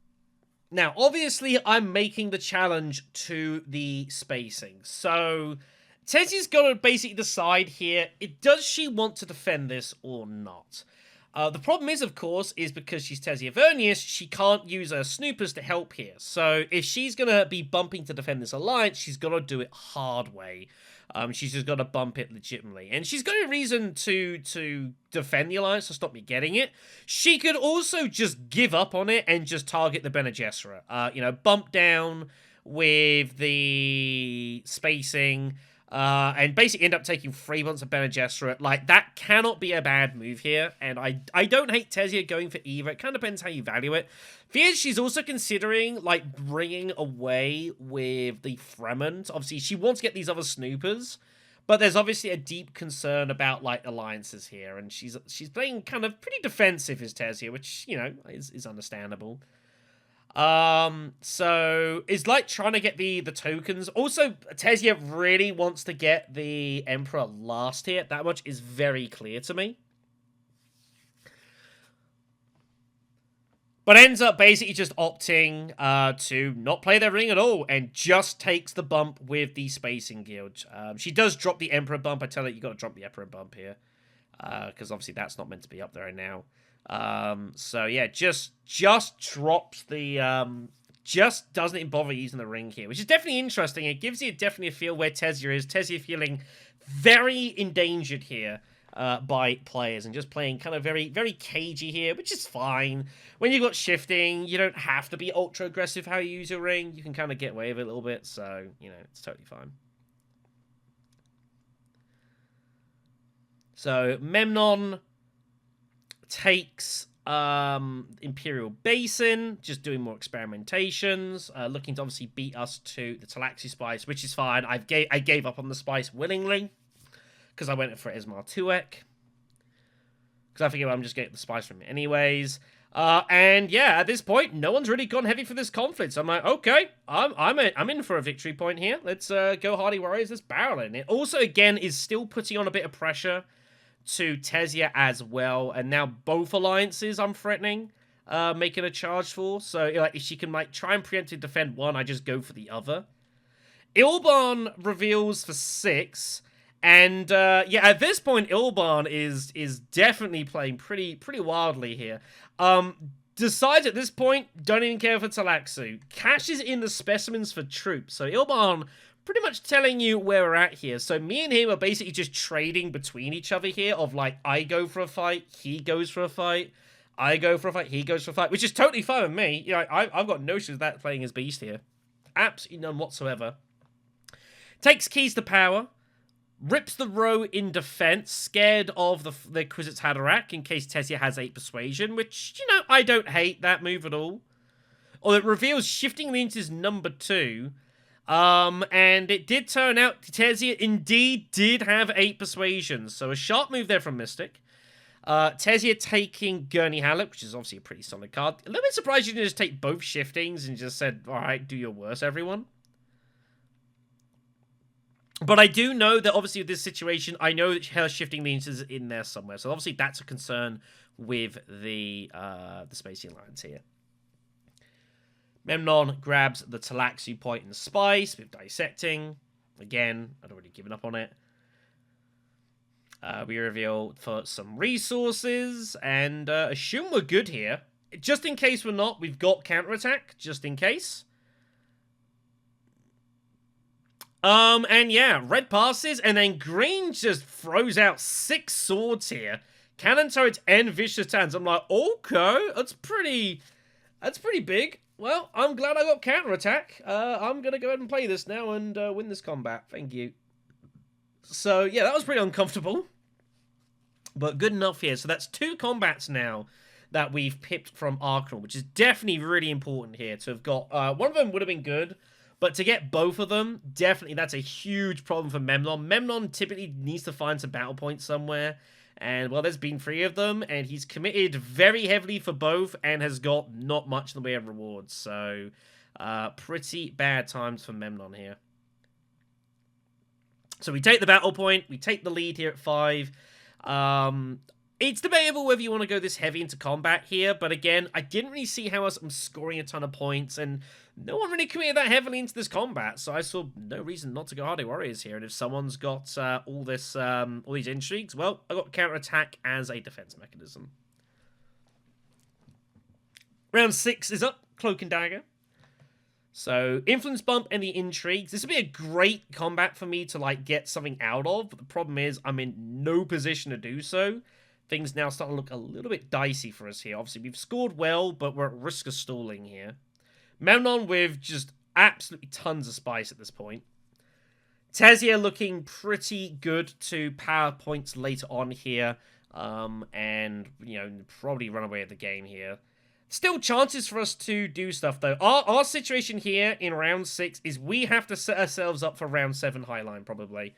Now, obviously, I'm making the challenge to the spacing. So Tezia's got to basically decide here, does she want to defend this or not? The problem is, of course, is because she's Tezia Vernius, she can't use her snoopers to help here. So if she's going to be bumping to defend this alliance, she's got to do it hard way. She's just got to bump it legitimately. And she's got a reason to defend the alliance to stop me getting it. She could also just give up on it and just target the Bene Gesserit. Bump down with the spacing, and basically end up taking 3 months of Bene Gesserit. Like, that cannot be a bad move here, and I don't hate Tezia going for either. It kind of depends how you value it. Fears she's also considering, like, bringing away with the Fremont. Obviously, she wants to get these other snoopers, but there's obviously a deep concern about, like, alliances here, and she's playing kind of pretty defensive as Tezia, which, is understandable. So it's like trying to get the tokens. Also, Tezia really wants to get the Emperor last here. That much is very clear to me. But ends up basically just opting to not play their ring at all and just takes the bump with the Spacing Guild. She does drop the Emperor bump. I tell her you got to drop the Emperor bump here. Because obviously that's not meant to be up there now. So yeah, just drops the, just doesn't even bother using the ring here, which is definitely interesting. It gives you definitely a feel where Tezia is. Tezia feeling very endangered here, by players and just playing kind of very, very cagey here, which is fine. When you've got shifting, you don't have to be ultra aggressive how you use your ring. You can kind of get away with it a little bit, so, it's totally fine. So, Memnon takes Imperial Basin, just doing more experimentations, looking to obviously beat us to the Talaxi Spice, which is fine. I gave up on the Spice willingly, because I went for Ismar Tuek, because I figured I'm just getting the Spice from it anyways. And yeah, at this point, no one's really gone heavy for this conflict. So I'm like, okay, I'm in for a victory point here. Let's go Hardy Warriors, let's barrel it. And it also, again, is still putting on a bit of pressure to Tezia as well, and now both alliances I'm threatening making a charge for. So like, if she can like try and preemptively defend one, I just go for the other. Ilban reveals for 6, and yeah, at this point Ilban is definitely playing pretty wildly here. Decides at this point, don't even care for Talaxu. Cashes in the specimens for troops. So Ilban pretty much telling you where we're at here. So me and him are basically just trading between each other here of like, I go for a fight, he goes for a fight, I go for a fight, he goes for a fight, which is totally fine with me. I've got no issues with that playing as Beast here. Absolutely none whatsoever. Takes keys to power, rips the row in defense, scared of the Kwisatz Haderach in case Tezia has 8 persuasion, which, I don't hate that move at all. Or it reveals shifting leans number 2. And it did turn out Tezia indeed did have 8 persuasion, so a sharp move there from Mystic. Tezia taking Gurney Halleck, which is obviously a pretty solid card. A little bit surprised you didn't just take both shiftings and just said, alright, do your worst, everyone. But I do know that obviously with this situation, I know that her shifting leans is in there somewhere, so obviously that's a concern with the Spacey Alliance here. Memnon grabs the Talaxu point in the Spice with Dissecting. Again, I'd already given up on it. We reveal for some resources, and assume we're good here. Just in case we're not, we've got counterattack, just in case. And yeah, red passes, and then green just throws out 6 swords here. Cannon turrets and vicious hands. I'm like, okay, that's pretty big. Well, I'm glad I got counterattack. I'm going to go ahead and play this now and win this combat. Thank you. So, yeah, that was pretty uncomfortable. But good enough here. So that's 2 combats now that we've pipped from Arkhanaut, which is definitely really important here to have got. One of them would have been good, but to get both of them, definitely that's a huge problem for Memnon. Memnon typically needs to find some battle points somewhere. And, well, there's been 3 of them, and he's committed very heavily for both and has got not much in the way of rewards. So, pretty bad times for Memnon here. So we take the battle point, we take the lead here at 5. It's debatable whether you want to go this heavy into combat here, but again, I didn't really see how else I'm scoring a ton of points, and no one really committed that heavily into this combat, so I saw no reason not to go Hardy Warriors here. And if someone's got all these intrigues, well, I got counterattack as a defense mechanism. Round 6 is up, Cloak and Dagger. So, Influence Bump and the Intrigues. This would be a great combat for me to, like, get something out of, but the problem is I'm in no position to do so. Things now start to look a little bit dicey for us here. Obviously, we've scored well, but we're at risk of stalling here. Memnon with just absolutely tons of spice at this point. Tezia looking pretty good to power points later on here, and, you know, probably run away with the game here. Still chances for us to do stuff, though. Our situation here in round 6 is we have to set ourselves up for round 7 highline, probably.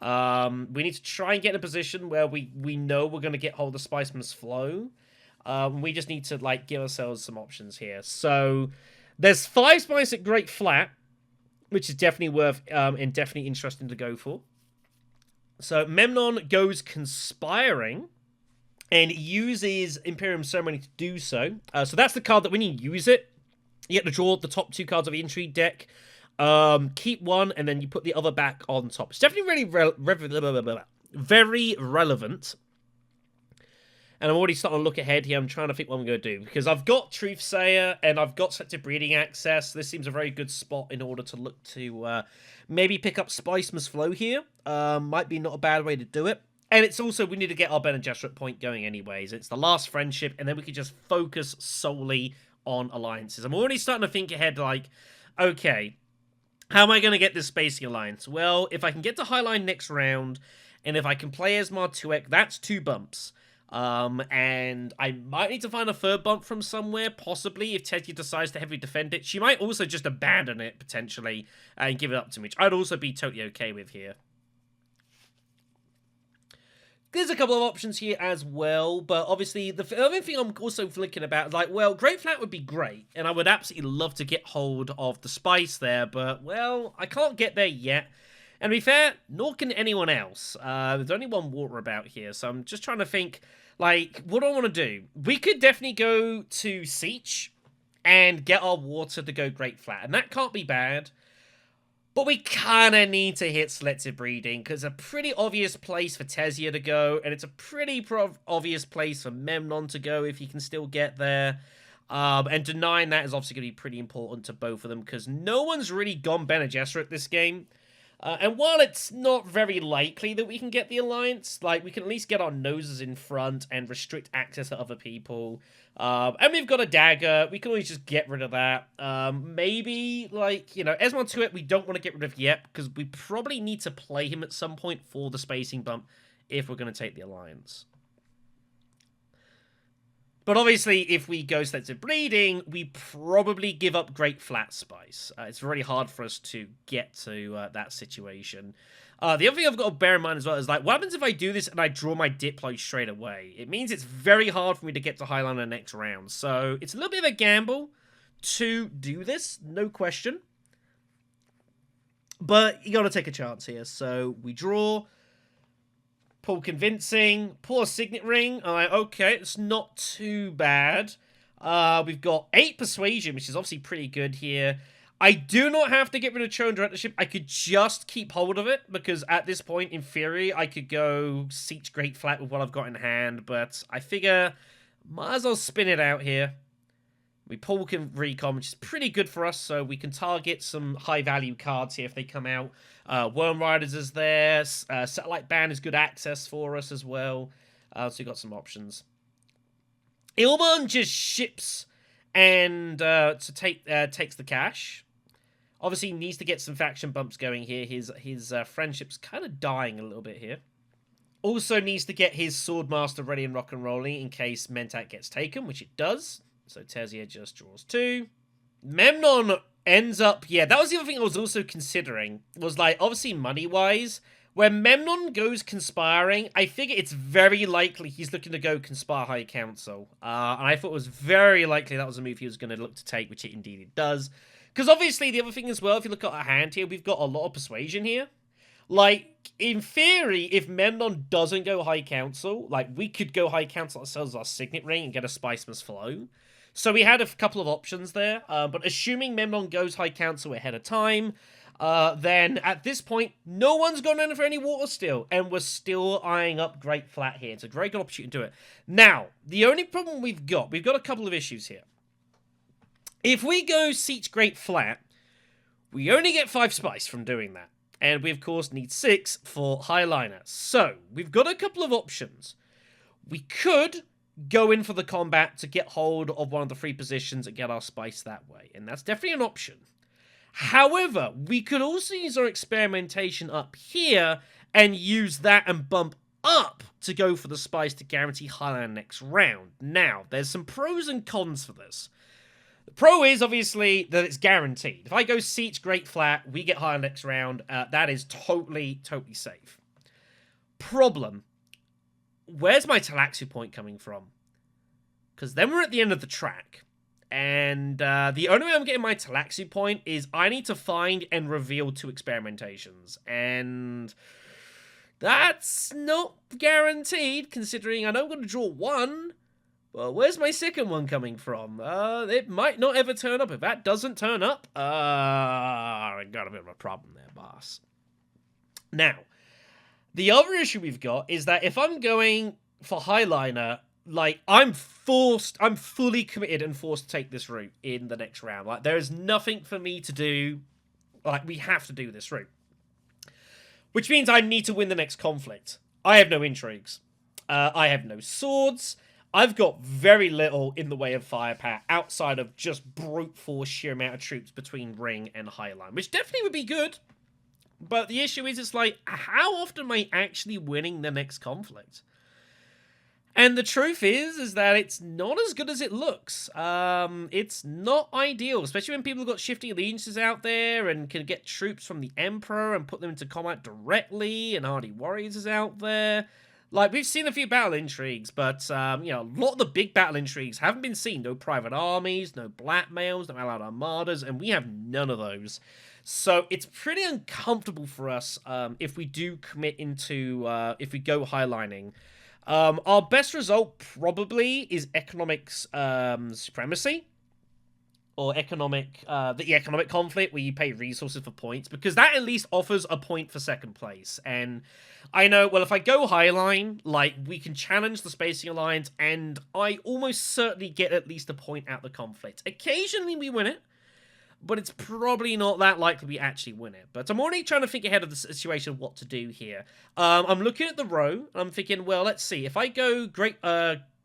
We need to try and get in a position where we know we're going to get hold of Spiceman's flow. We just need to, like, give ourselves some options here. So, there's 5 spice at Great Flat, which is definitely worth and definitely interesting to go for. So, Memnon goes Conspiring and uses Imperium Ceremony to do so. So that's the card that when you use it, you get to draw the top 2 cards of the Intrigue deck. Keep one, and then you put the other back on top. It's definitely really very relevant. And I'm already starting to look ahead here. I'm trying to think what I'm going to do. Because I've got Truthsayer, and I've got Selective Breeding access. This seems a very good spot in order to look to maybe pick up Spiceman's Flow here. Might be not a bad way to do it. And it's also, we need to get our Bene Gesserit point going anyways. It's the last friendship, and then we can just focus solely on alliances. I'm already starting to think ahead, like, okay, how am I going to get this spacing alliance? Well, if I can get to Highline next round, and if I can play as Martuek, that's 2 bumps. And I might need to find a 3rd bump from somewhere, possibly, if Tezia decides to heavily defend it. She might also just abandon it, potentially, and give it up to me, which I'd also be totally okay with here. There's a couple of options here as well, but obviously the other thing I'm also thinking about is like, well, Great Flat would be great, and I would absolutely love to get hold of the spice there, but, well, I can't get there yet. And to be fair, nor can anyone else. There's only one water about here, so I'm just trying to think, like, what do I want to do? We could definitely go to Siege and get our water to go Great Flat, and that can't be bad. But we kind of need to hit Selective Breeding, because it's a pretty obvious place for Tezia to go, and it's a pretty obvious place for Memnon to go if he can still get there. And denying that is obviously going to be pretty important to both of them, because no one's really gone Bene Gesserit this game. And while it's not very likely that we can get the alliance, like, we can at least get our noses in front and restrict access to other people. And we've got a dagger. We can always just get rid of that. Maybe, like, you know, Esmond Tuet we don't want to get rid of yet, because we probably need to play him at some point for the spacing bump if we're going to take the alliance. But obviously, if we go Selective Bleeding, we probably give up Great Flat Spice. It's really hard for us to get to that situation. The other thing I've got to bear in mind as well is, like, what happens if I do this and I draw my Diplo straight away? It means it's very hard for me to get to Highline the next round. So it's a little bit of a gamble to do this, no question. But you got to take a chance here. So we draw. Pull Convincing, pull a Signet Ring. I'm like, okay, it's not too bad. We've got 8 Persuasion, which is obviously pretty good here. I do not have to get rid of Chosen Directorship. I could just keep hold of it, because at this point, in theory, I could go Siege Great Flat with what I've got in hand, but I figure, might as well spin it out here. We pull Recon, which is pretty good for us, so we can target some high-value cards here if they come out. Worm Riders is there. Satellite Band is good access for us as well. So we've got some options. Ilman just ships and takes the cash. Obviously, needs to get some faction bumps going here. His friendship's kind of dying a little bit here. Also needs to get his Swordmaster ready and rock and rolling in case Mentat gets taken, which it does. So Tezia just draws 2. Memnon ends up... Yeah, that was the other thing I was also considering. Was, like, obviously money-wise, When Memnon goes conspiring, I figure it's very likely he's looking to go conspire High Council. And I thought it was very likely that was a move he was going to look to take, which it indeed does. Because obviously, the other thing as well, if you look at our hand here, we've got a lot of persuasion here. Like, in theory, if Memnon doesn't go High Council, like, we could go High Council ourselves as our Signet Ring and get a Spice Must Flow. So we had a couple of options there. But assuming Memnon goes High Council ahead of time, then at this point, no one's gone in for any water still, and we're still eyeing up Great Flat here. It's a very good opportunity to do it. Now, the only problem we've got a couple of issues here. If we go Siege Great Flat, we only get 5 spice from doing that. And we, of course, need 6 for Highliner. So, we've got a couple of options. We could go in for the combat to get hold of one of the 3 positions and get our spice that way. And that's definitely an option. However, we could also use our experimentation up here and use that and bump up to go for the spice to guarantee Highliner next round. Now, there's some pros and cons for this. The pro is, obviously, that it's guaranteed. If I go Siege Great Flat, we get Highliner next round. That is totally safe. Problem. Where's my Talaxu point coming from? Because then we're at the end of the track. And the only way I'm getting my Talaxu point is I need to find and reveal 2 experimentations. And that's not guaranteed, considering I know I'm going to draw 1. Well, where's my second one coming from? It might not ever turn up. If that doesn't turn up, I got a bit of a problem there, boss. Now, the other issue we've got is that if I'm going for Highliner, like, I'm fully committed and forced to take this route in the next round. Like, there is nothing for me to do. Like, we have to do this route. Which means I need to win the next conflict. I have no intrigues. I have no swords. I've got very little in the way of firepower outside of just brute force sheer amount of troops between Ring and Highline, which definitely would be good. But the issue is, it's like, how often am I actually winning the next conflict? And the truth is that it's not as good as it looks. It's not ideal, especially when people have got shifting allegiances out there and can get troops from the Emperor and put them into combat directly, and Hardy Warriors is out there. Like, we've seen a few battle intrigues, but, you know, a lot of the big battle intrigues haven't been seen. No private armies, no blackmails, no allied armadas, and we have none of those. So it's pretty uncomfortable for us if we do commit into, if we go highlining. Our best result probably is economics supremacy. Or the economic conflict where you pay resources for points, because that at least offers a point for second place. And I know, well, if I go Highline, like, we can challenge the Spacing Alliance, and I almost certainly get at least a point out the conflict. Occasionally we win it, but it's probably not that likely we actually win it. But I'm already trying to think ahead of the situation of what to do here. I'm looking at the row, and I'm thinking, well, let's see. If I go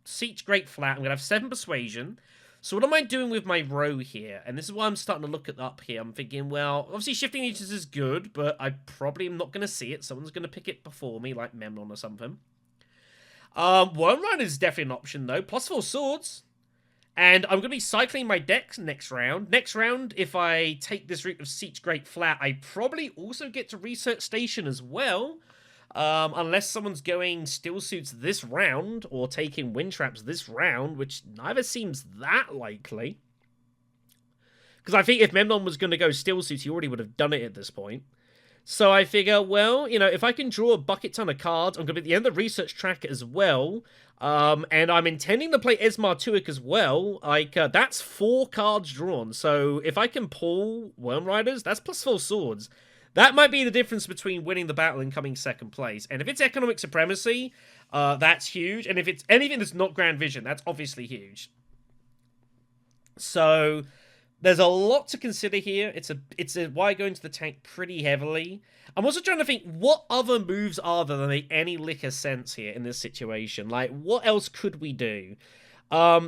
Siege Great Flat, I'm going to have 7 Persuasion. So what am I doing with my row here? And this is why I'm starting to look at up here. I'm thinking, well, obviously shifting aegis is good, but I probably am not going to see it. Someone's going to pick it before me, like Memnon or something. Worm Rider is definitely an option, though. +4 swords. And I'm going to be cycling my decks next round. Next round, if I take this route of Siege Great Flat, I probably also get to Research Station as well. Unless someone's going Still Suits this round, or taking Wind Traps this round, which neither seems that likely. Because I think if Memnon was going to go Still Suits, he already would have done it at this point. So I figure, well, you know, if I can draw a bucket ton of cards, I'm going to be at the end of the research track as well. And I'm intending to play Esmar Tuic as well. Like, that's 4 cards drawn. So if I can pull Worm Riders, that's +4 swords. That might be the difference between winning the battle and coming second place. And if it's economic supremacy, that's huge. And if it's anything that's not Grand Vision, that's obviously huge. So there's a lot to consider here. It's a why go into the tank pretty heavily. I'm also trying to think, what other moves are there that make any lick of sense here in this situation? Like, what else could we do?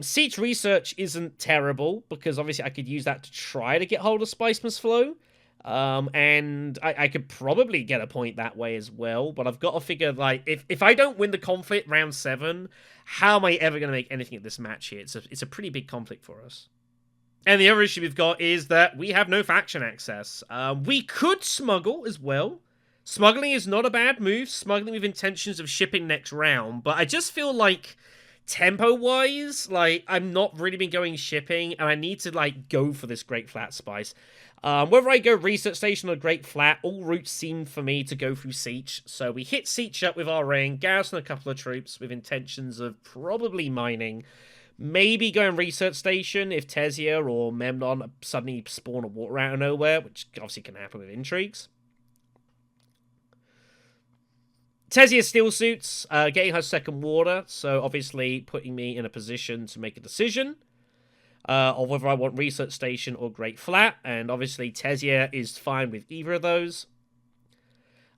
Siege Research isn't terrible, because obviously I could use that to try to get hold of Spice Must Flow. And I could probably get a point that way as well, but I've got to figure, like, if I don't win the conflict round 7, how am I ever going to make anything of this match here? It's a pretty big conflict for us. And the other issue we've got is that we have no faction access. We could smuggle as well. Smuggling is not a bad move. Smuggling with intentions of shipping next round, but I just feel like tempo-wise, like, I'm not really been going shipping, and I need to, like, go for this Great Flat Spice. Whether I go Research Station or Great Flat, all routes seem for me to go through Siege. So we hit Siege up with our ring, garrison a couple of troops with intentions of probably mining. Maybe going Research Station if Tesia or Memnon suddenly spawn a water out of nowhere, which obviously can happen with intrigues. Tesia Steel Suits, getting her second water, so obviously putting me in a position to make a decision of whether I want Research Station or Great Flat, and obviously Tesia is fine with either of those.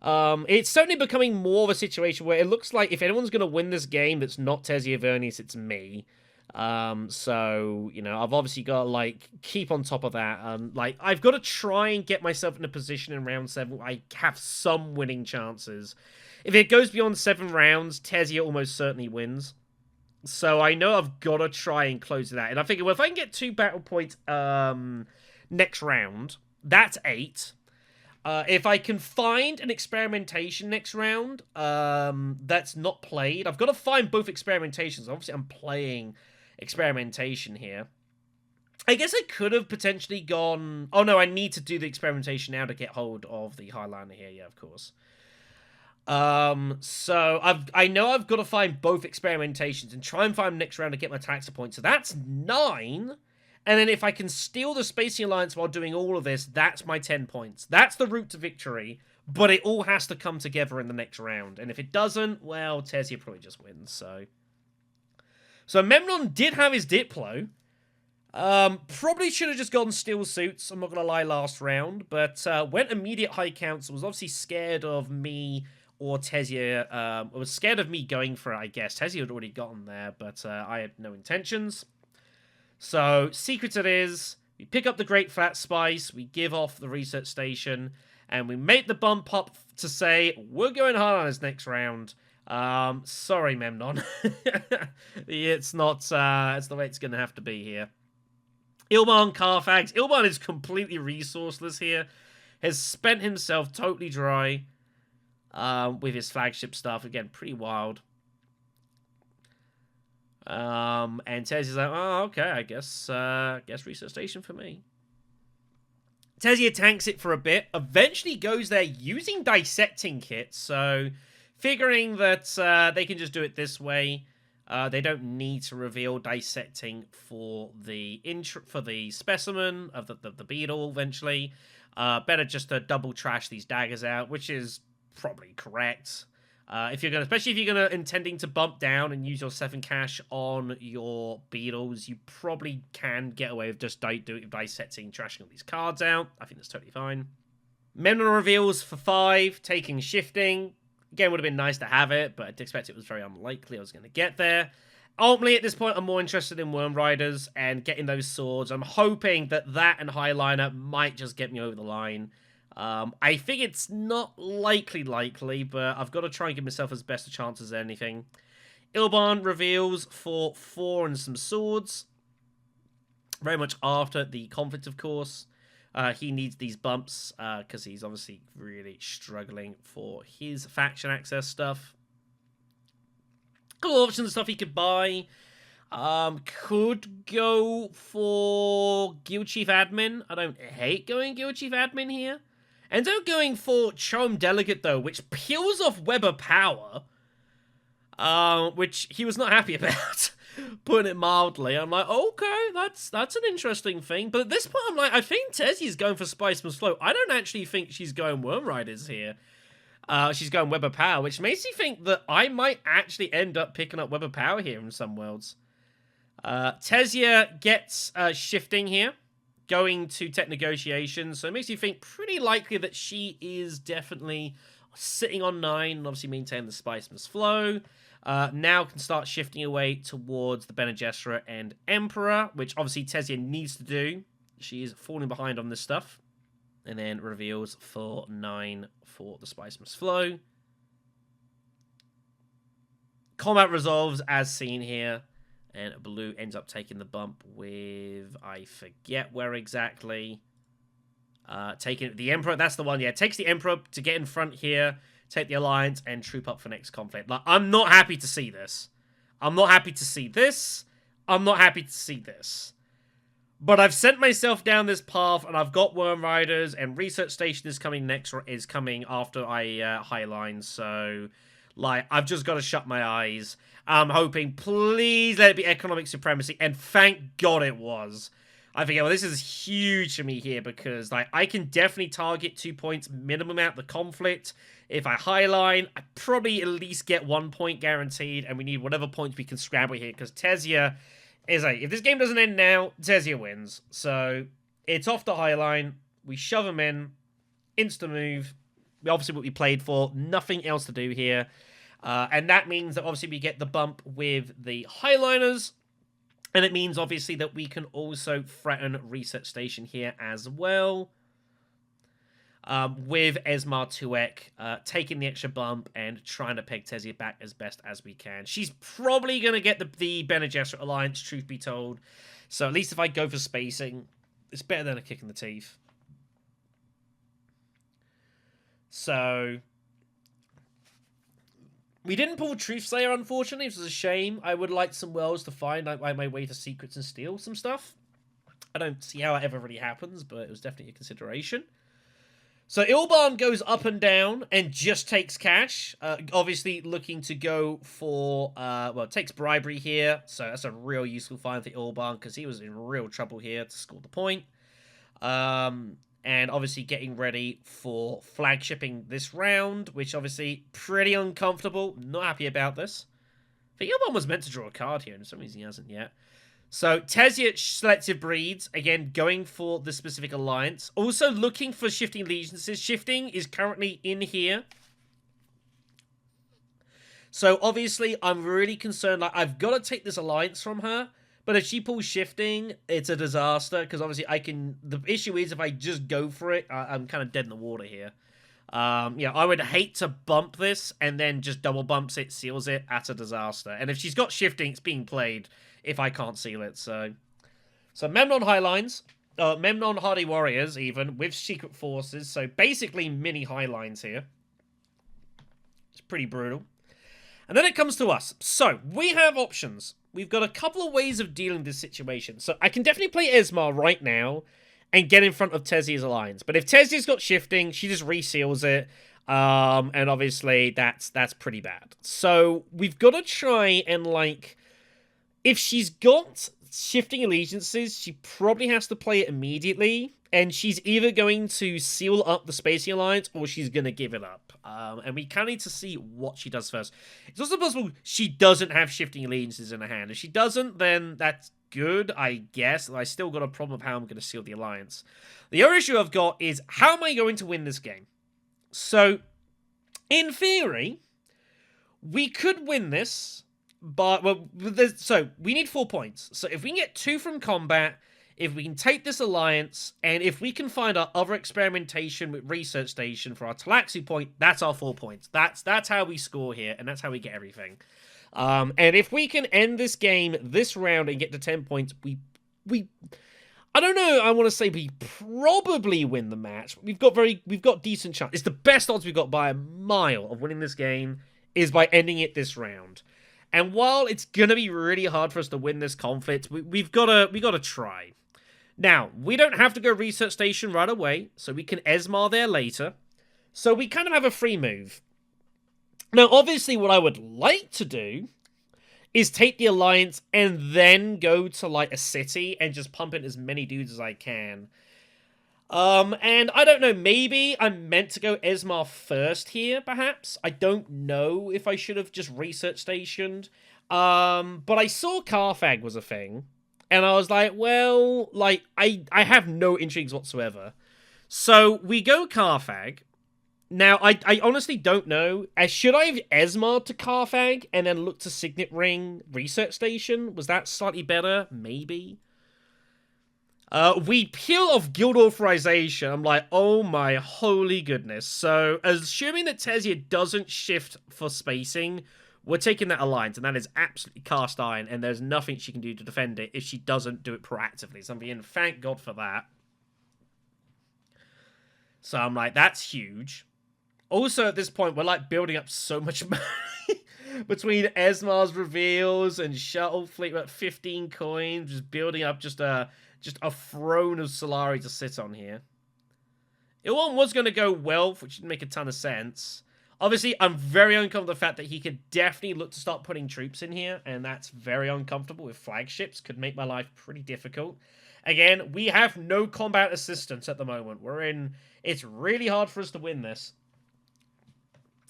It's certainly becoming more of a situation where it looks like if anyone's going to win this game that's not Tesia Vernius, it's me. So, you know, I've obviously got to, like, keep on top of that. Like, I've got to try and get myself in a position in round 7 where I have some winning chances. If it goes beyond 7 rounds, Tesia almost certainly wins. So I know I've got to try and close it out. And I figure, well, if I can get 2 battle points next round, that's 8. If I can find an experimentation next round that's not played, I've got to find both experimentations. Obviously, I'm playing experimentation here. I guess I could have potentially gone... Oh, no, I need to do the experimentation now to get hold of the Highliner here. Yeah, of course. So I know I've got to find both experimentations and try and find them next round to get my taxa points. So that's 9. And then if I can steal the Spacing Alliance while doing all of this, that's my 10 points. That's the route to victory, but it all has to come together in the next round. And if it doesn't, well, Tesia probably just wins, so... So Memnon did have his Diplo. Probably should have just gone Steel Suits, I'm not going to lie, last round. But went immediate High Council, was obviously scared of me or Tesia. Was scared of me going for it, I guess. Tesia had already gotten there, but I had no intentions. So, secret it is, we pick up the Great Flat Spice, we give off the Research Station, and we make the bump up to say, we're going hard on this next round. Sorry, Memnon. It's not, it's the way it's going to have to be here. Ilban Carfax. Ilban is completely resourceless here. Has spent himself totally dry with his flagship stuff. Again, pretty wild. And Tesia's like, oh, okay, I guess Research Station for me. Tesia tanks it for a bit, eventually goes there using Dissecting Kits, so figuring that they can just do it this way. They don't need to reveal Dissecting for the specimen of the beetle eventually. Better just to double trash these daggers out, which is probably correct. Especially if you're gonna intending to bump down and use your 7 cash on your beetles, you probably can get away with just dissecting, trashing all these cards out. I think that's totally fine. Memnon reveals for 5, taking shifting. Again, would have been nice to have it, but I'd expect it was very unlikely I was going to get there. Ultimately, at this point, I'm more interested in Worm Riders and getting those swords. I'm hoping that and Highliner might just get me over the line. I think it's not likely, but I've got to try and give myself as best a chance as anything. Ilban reveals for 4 and some swords. Very much after the conflict, of course. He needs these bumps because he's obviously really struggling for his faction access stuff. Couple of options of stuff he could buy. Could go for Guild Chief Admin. I don't hate going Guild Chief Admin here. Ends up going for Charm Delegate, though, which peels off Web of Power, which he was not happy about, putting it mildly. I'm like, okay, that's an interesting thing. But at this point, I'm like, I think Tesia's going for Spice Must Flow. I don't actually think she's going Worm Riders here. She's going Web of Power, which makes me think that I might actually end up picking up Web of Power here in some worlds. Tesia gets shifting here, going to tech negotiations, so it makes you think pretty likely that she is definitely sitting on 9, and obviously maintain the Spice Must Flow. Now can start shifting away towards the Bene Gesserit and Emperor, which obviously Tesia needs to do. She is falling behind on this stuff. And then reveals for 9 for the Spice Must Flow. Combat resolves as seen here. And Blue ends up taking the bump with, I forget where exactly. Taking the Emperor, that's the one, yeah. Takes the Emperor to get in front here, take the Alliance, and troop up for next conflict. Like, I'm not happy to see this. I'm not happy to see this. I'm not happy to see this. But I've sent myself down this path, and I've got Worm Riders, and Research Station is coming next, is coming after I highline, so, like, I've just got to shut my eyes. I'm hoping, please let it be economic supremacy, and thank God it was. I think, well, this is huge for me here, because, like, I can definitely target 2 points minimum out the conflict. If I highline, I probably at least get 1 point guaranteed, and we need whatever points we can scramble here, because Tesia is like, if this game doesn't end now, Tesia wins. So, it's off the highline, we shove him in, insta-move, obviously what we played for, nothing else to do here. And that means that obviously we get the bump with the highliners, and it means, obviously, that we can also threaten Research Station here as well. With Esmar Tuek taking the extra bump and trying to peg Tesia back as best as we can. She's probably going to get the Bene Gesserit Alliance, truth be told. So at least if I go for spacing, it's better than a kick in the teeth. So we didn't pull Truthsayer, unfortunately, which was a shame. I would like some worlds to find my way to secrets and steal some stuff. I don't see how it ever really happens, but it was definitely a consideration. So Ilban goes up and down and just takes cash. Obviously looking to go for, well, takes bribery here. So that's a real useful find for Ilban, because he was in real trouble here to score the point. And obviously getting ready for flagshipping this round, which obviously pretty uncomfortable. Not happy about this. I think Ilban was meant to draw a card here, and for some reason he hasn't yet. So Tesia Selective Breeds, again, going for the specific alliance. Also looking for Shifting Allegiances. Shifting is currently in here. So obviously I'm really concerned, like, I've got to take this alliance from her. But if she pulls Shifting, it's a disaster, because obviously I can... The issue is, if I just go for it, I'm kind of dead in the water here. Yeah, I would hate to bump this, and then just double bumps it, seals it. That's a disaster. And if she's got Shifting, it's being played if I can't seal it, so... So Memnon Highlines, Memnon Hardy Warriors, even, with Secret Forces, so basically mini Highlines here. It's pretty brutal. And then it comes to us. So, we have options. We've got a couple of ways of dealing with this situation. So, I can definitely play Esmar right now and get in front of Tesia's alliance. But if Tesia's got Shifting, she just reseals it. And obviously, that's pretty bad. So, we've got to try and, like... If she's got Shifting Allegiances, she probably has to play it immediately. And she's either going to seal up the Spacey Alliance, or she's going to give it up. And we kind of need to see what she does first. It's also possible she doesn't have Shifting Allegiances in her hand. If she doesn't, then that's good, I guess. I still got a problem of how I'm going to seal the Alliance. The other issue I've got is, how am I going to win this game? So, in theory, we could win this, but, well, so, we need 4 points. So, if we can get 2 from combat, if we can take this alliance, and if we can find our other experimentation with Research Station for our Talaxi point, that's our 4 points. That's how we score here, and that's how we get everything. And if we can end this game this round and get to 10 points, we I don't know, I want to say we probably win the match. We've got decent chance. It's the best odds we've got by a mile of winning this game is by ending it this round. And while it's going to be really hard for us to win this conflict, we've got to try. Now, we don't have to go Research Station right away, so we can Esmar there later. So we kind of have a free move. Now, obviously, what I would like to do is take the Alliance and then go to, like, a city and just pump in as many dudes as I can. And I don't know, maybe I'm meant to go Esmar first here, perhaps? I don't know if I should have just Research Stationed. But I saw Carthag was a thing. And I was like, well, like, I have no intrigues whatsoever. So, we go Carthag. Now, I honestly don't know. Should I have Esmar to Carthag and then look to Signet Ring Research Station? Was that slightly better? Maybe. We peel off Guild Authorization. I'm like, oh my holy goodness. So, assuming that Tesia doesn't shift for spacing, we're taking that alliance, and that is absolutely cast iron, and there's nothing she can do to defend it if she doesn't do it proactively. So I'm being, thank God for that. So I'm like, that's huge. Also, at this point, we're like building up so much money between Esmar's reveals and Shuttle Fleet. About 15 coins, just building up just a throne of Solari to sit on here. Ilwan was going to go Wealth, which would make a ton of sense. Obviously, I'm very uncomfortable with the fact that he could definitely look to start putting troops in here, and that's very uncomfortable with flagships. Could make my life pretty difficult. Again, we have no combat assistance at the moment. It's really hard for us to win this.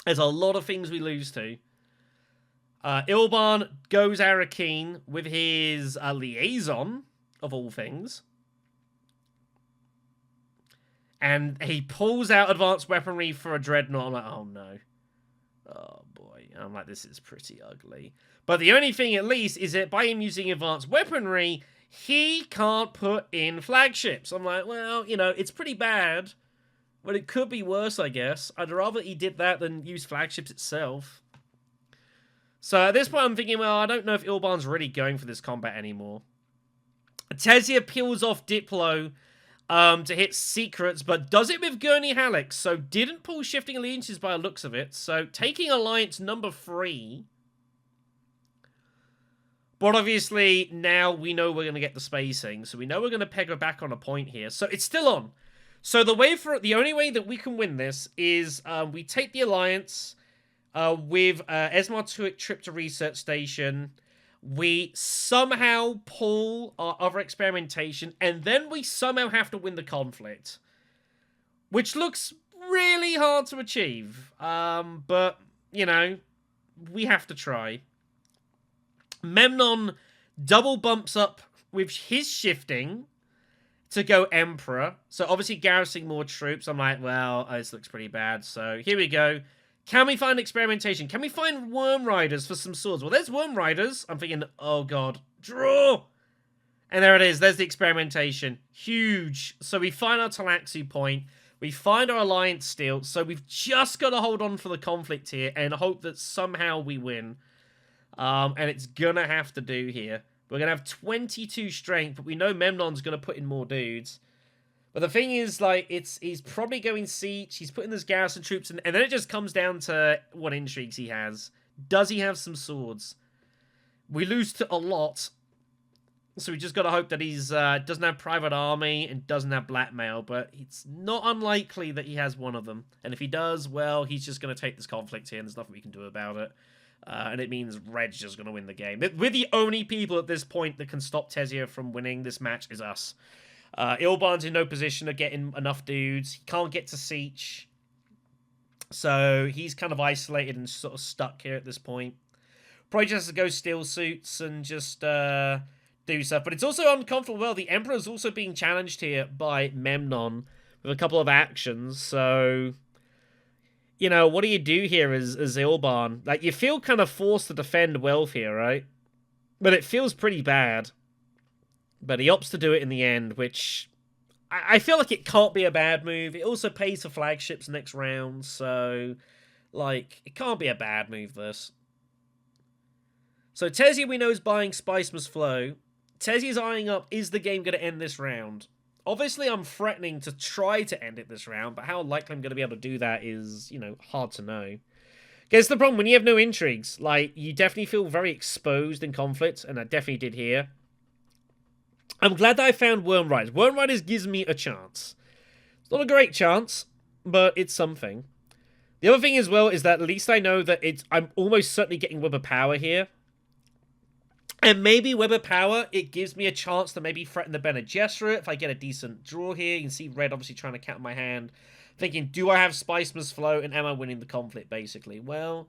There's a lot of things we lose to. Ilban goes Arrakis with his liaison, of all things. And he pulls out advanced weaponry for a dreadnought. I'm like, oh no. Oh boy. I'm like, this is pretty ugly. But the only thing, at least, is that by him using advanced weaponry, he can't put in flagships. I'm like, well, you know, it's pretty bad. But it could be worse, I guess. I'd rather he did that than use flagships itself. So at this point, I'm thinking, well, I don't know if Ilban's really going for this combat anymore. Tezia peels off Diplo to hit secrets, but does it with Gurney Halleck. So didn't pull shifting allegiances by the looks of it. So taking alliance number 3. But obviously, now we know we're going to get the spacing. So we know we're going to peg her back on a point here. So it's still on. So the only way that we can win this is we take the alliance with Esmar Tuick trip to research station. We somehow pull our other experimentation, and then we somehow have to win the conflict, which looks really hard to achieve. But you know, we have to try. Memnon double bumps up with his shifting to go Emperor. So obviously garrisoning more troops. I'm like, well, this looks pretty bad. So here we go. Can we find experimentation? Can we find Worm Riders for some swords? Well, there's Worm Riders. I'm thinking, oh god, draw! And there it is. There's the experimentation. Huge. So we find our Talaxu point. We find our alliance steel. So we've just got to hold on for the conflict here and hope that somehow we win. And it's going to have to do here. We're going to have 22 strength, but we know Memnon's going to put in more dudes. But the thing is, like, he's probably going siege. He's putting his garrison troops in, and then it just comes down to what intrigues he has. Does he have some swords? We lose to a lot, so we just got to hope that he's doesn't have private army and doesn't have blackmail. But it's not unlikely that he has one of them. And if he does, well, he's just going to take this conflict here, and there's nothing we can do about it. And it means Red's just going to win the game. We're the only people at this point that can stop Tezia from winning this match is us. Ilban's in no position of getting enough dudes. He can't get to siege. So he's kind of isolated and sort of stuck here at this point. Probably just has to go steel suits and just do stuff. But it's also uncomfortable. Well, the Emperor's also being challenged here by Memnon with a couple of actions. So, you know, what do you do here as Ilban? Like, you feel kind of forced to defend wealth here, right? But it feels pretty bad. But he opts to do it in the end, which I feel like it can't be a bad move. It also pays for flagships next round, so, like, it can't be a bad move, this. So Tezia, we know, is buying Spice Must Flow. Tezia's eyeing up, is the game going to end this round? Obviously, I'm threatening to try to end it this round, but how likely I'm going to be able to do that is, you know, hard to know. Guess the problem, when you have no intrigues, like, you definitely feel very exposed in conflict, and I definitely did here. I'm glad that I found Worm Riders. Worm Riders gives me a chance. It's not a great chance, but it's something. The other thing as well is that at least I know that I'm almost certainly getting Web of Power here. And maybe Web of Power, it gives me a chance to maybe threaten the Bene Gesserit if I get a decent draw here. You can see Red obviously trying to counter my hand. Thinking, do I have Spice Must Flow and am I winning the conflict, basically? Well,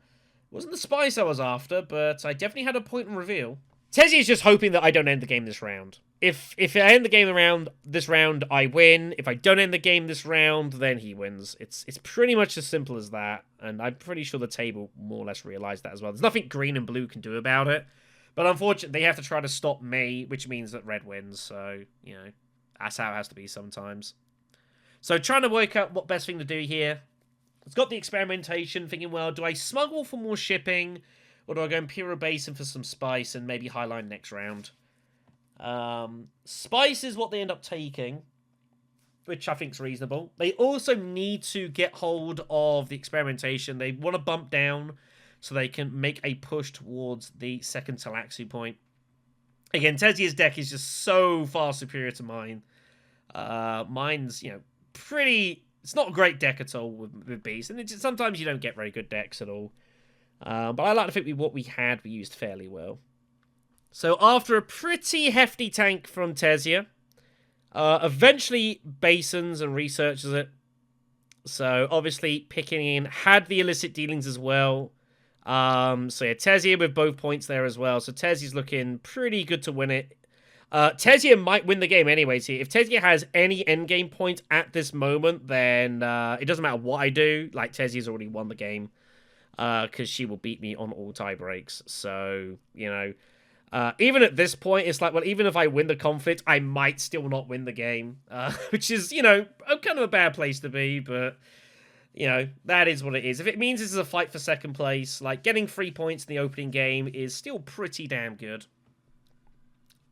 it wasn't the Spice I was after, but I definitely had a point in reveal. Tezia is just hoping that I don't end the game this round. If I end the game this round, I win. If I don't end the game this round, then he wins. It's pretty much as simple as that, and I'm pretty sure the table more or less realised that as well. There's nothing green and blue can do about it, but unfortunately, they have to try to stop me, which means that red wins, so, you know, that's how it has to be sometimes. So trying to work out what best thing to do here. It's got the experimentation, thinking, well, do I smuggle for more shipping, or do I go Imperial Basin for some spice and maybe Highline next round? Spice is what they end up taking. which I think is reasonable. They also need to get hold of the experimentation. They want to bump down so they can make a push towards the second Talaxu point. Again, Tezia's deck is just so far superior to mine. Mine's, pretty... It's not a great deck at all with Beast, and sometimes you don't get very good decks at all. But I like to think what we had, we used fairly well. So after a pretty hefty tank from Tezia, eventually basins and researches it. So obviously picking in, had the illicit dealings as well. So yeah, Tezia with both points there as well. So Tezia's looking pretty good to win it. Tezia might win the game anyways here. If Tezia has any endgame points at this moment, then it doesn't matter what I do. Like, Tezia's already won the game. Because she will beat me on all tie breaks. So, even at this point, it's like, well, even if I win the conflict, I might still not win the game. Which is, kind of a bad place to be, but, that is what it is. If it means this is a fight for second place, like, getting 3 points in the opening game is still pretty damn good.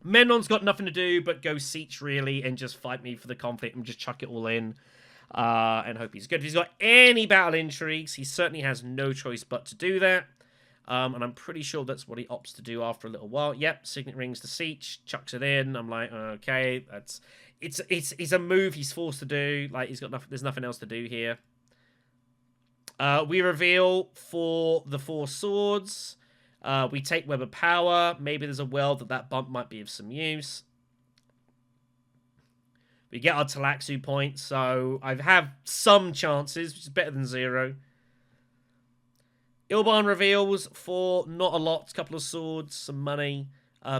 Memnon's got nothing to do but go Siege, really, and just fight me for the conflict and just chuck it all in. And hope he's good. If he's got any battle intrigues, he certainly has no choice but to do that. And I'm pretty sure that's what he opts to do after a little while. Yep, Signet Rings the Siege, chucks it in. I'm like, okay, it's a move he's forced to do. Like, there's nothing else to do here. We reveal for the 4 swords. We take Web of Power. Maybe there's a world that bump might be of some use. We get our Talaxu point, so I have some chances, which is better than 0. Ilban reveals for not a lot, a couple of swords, some money.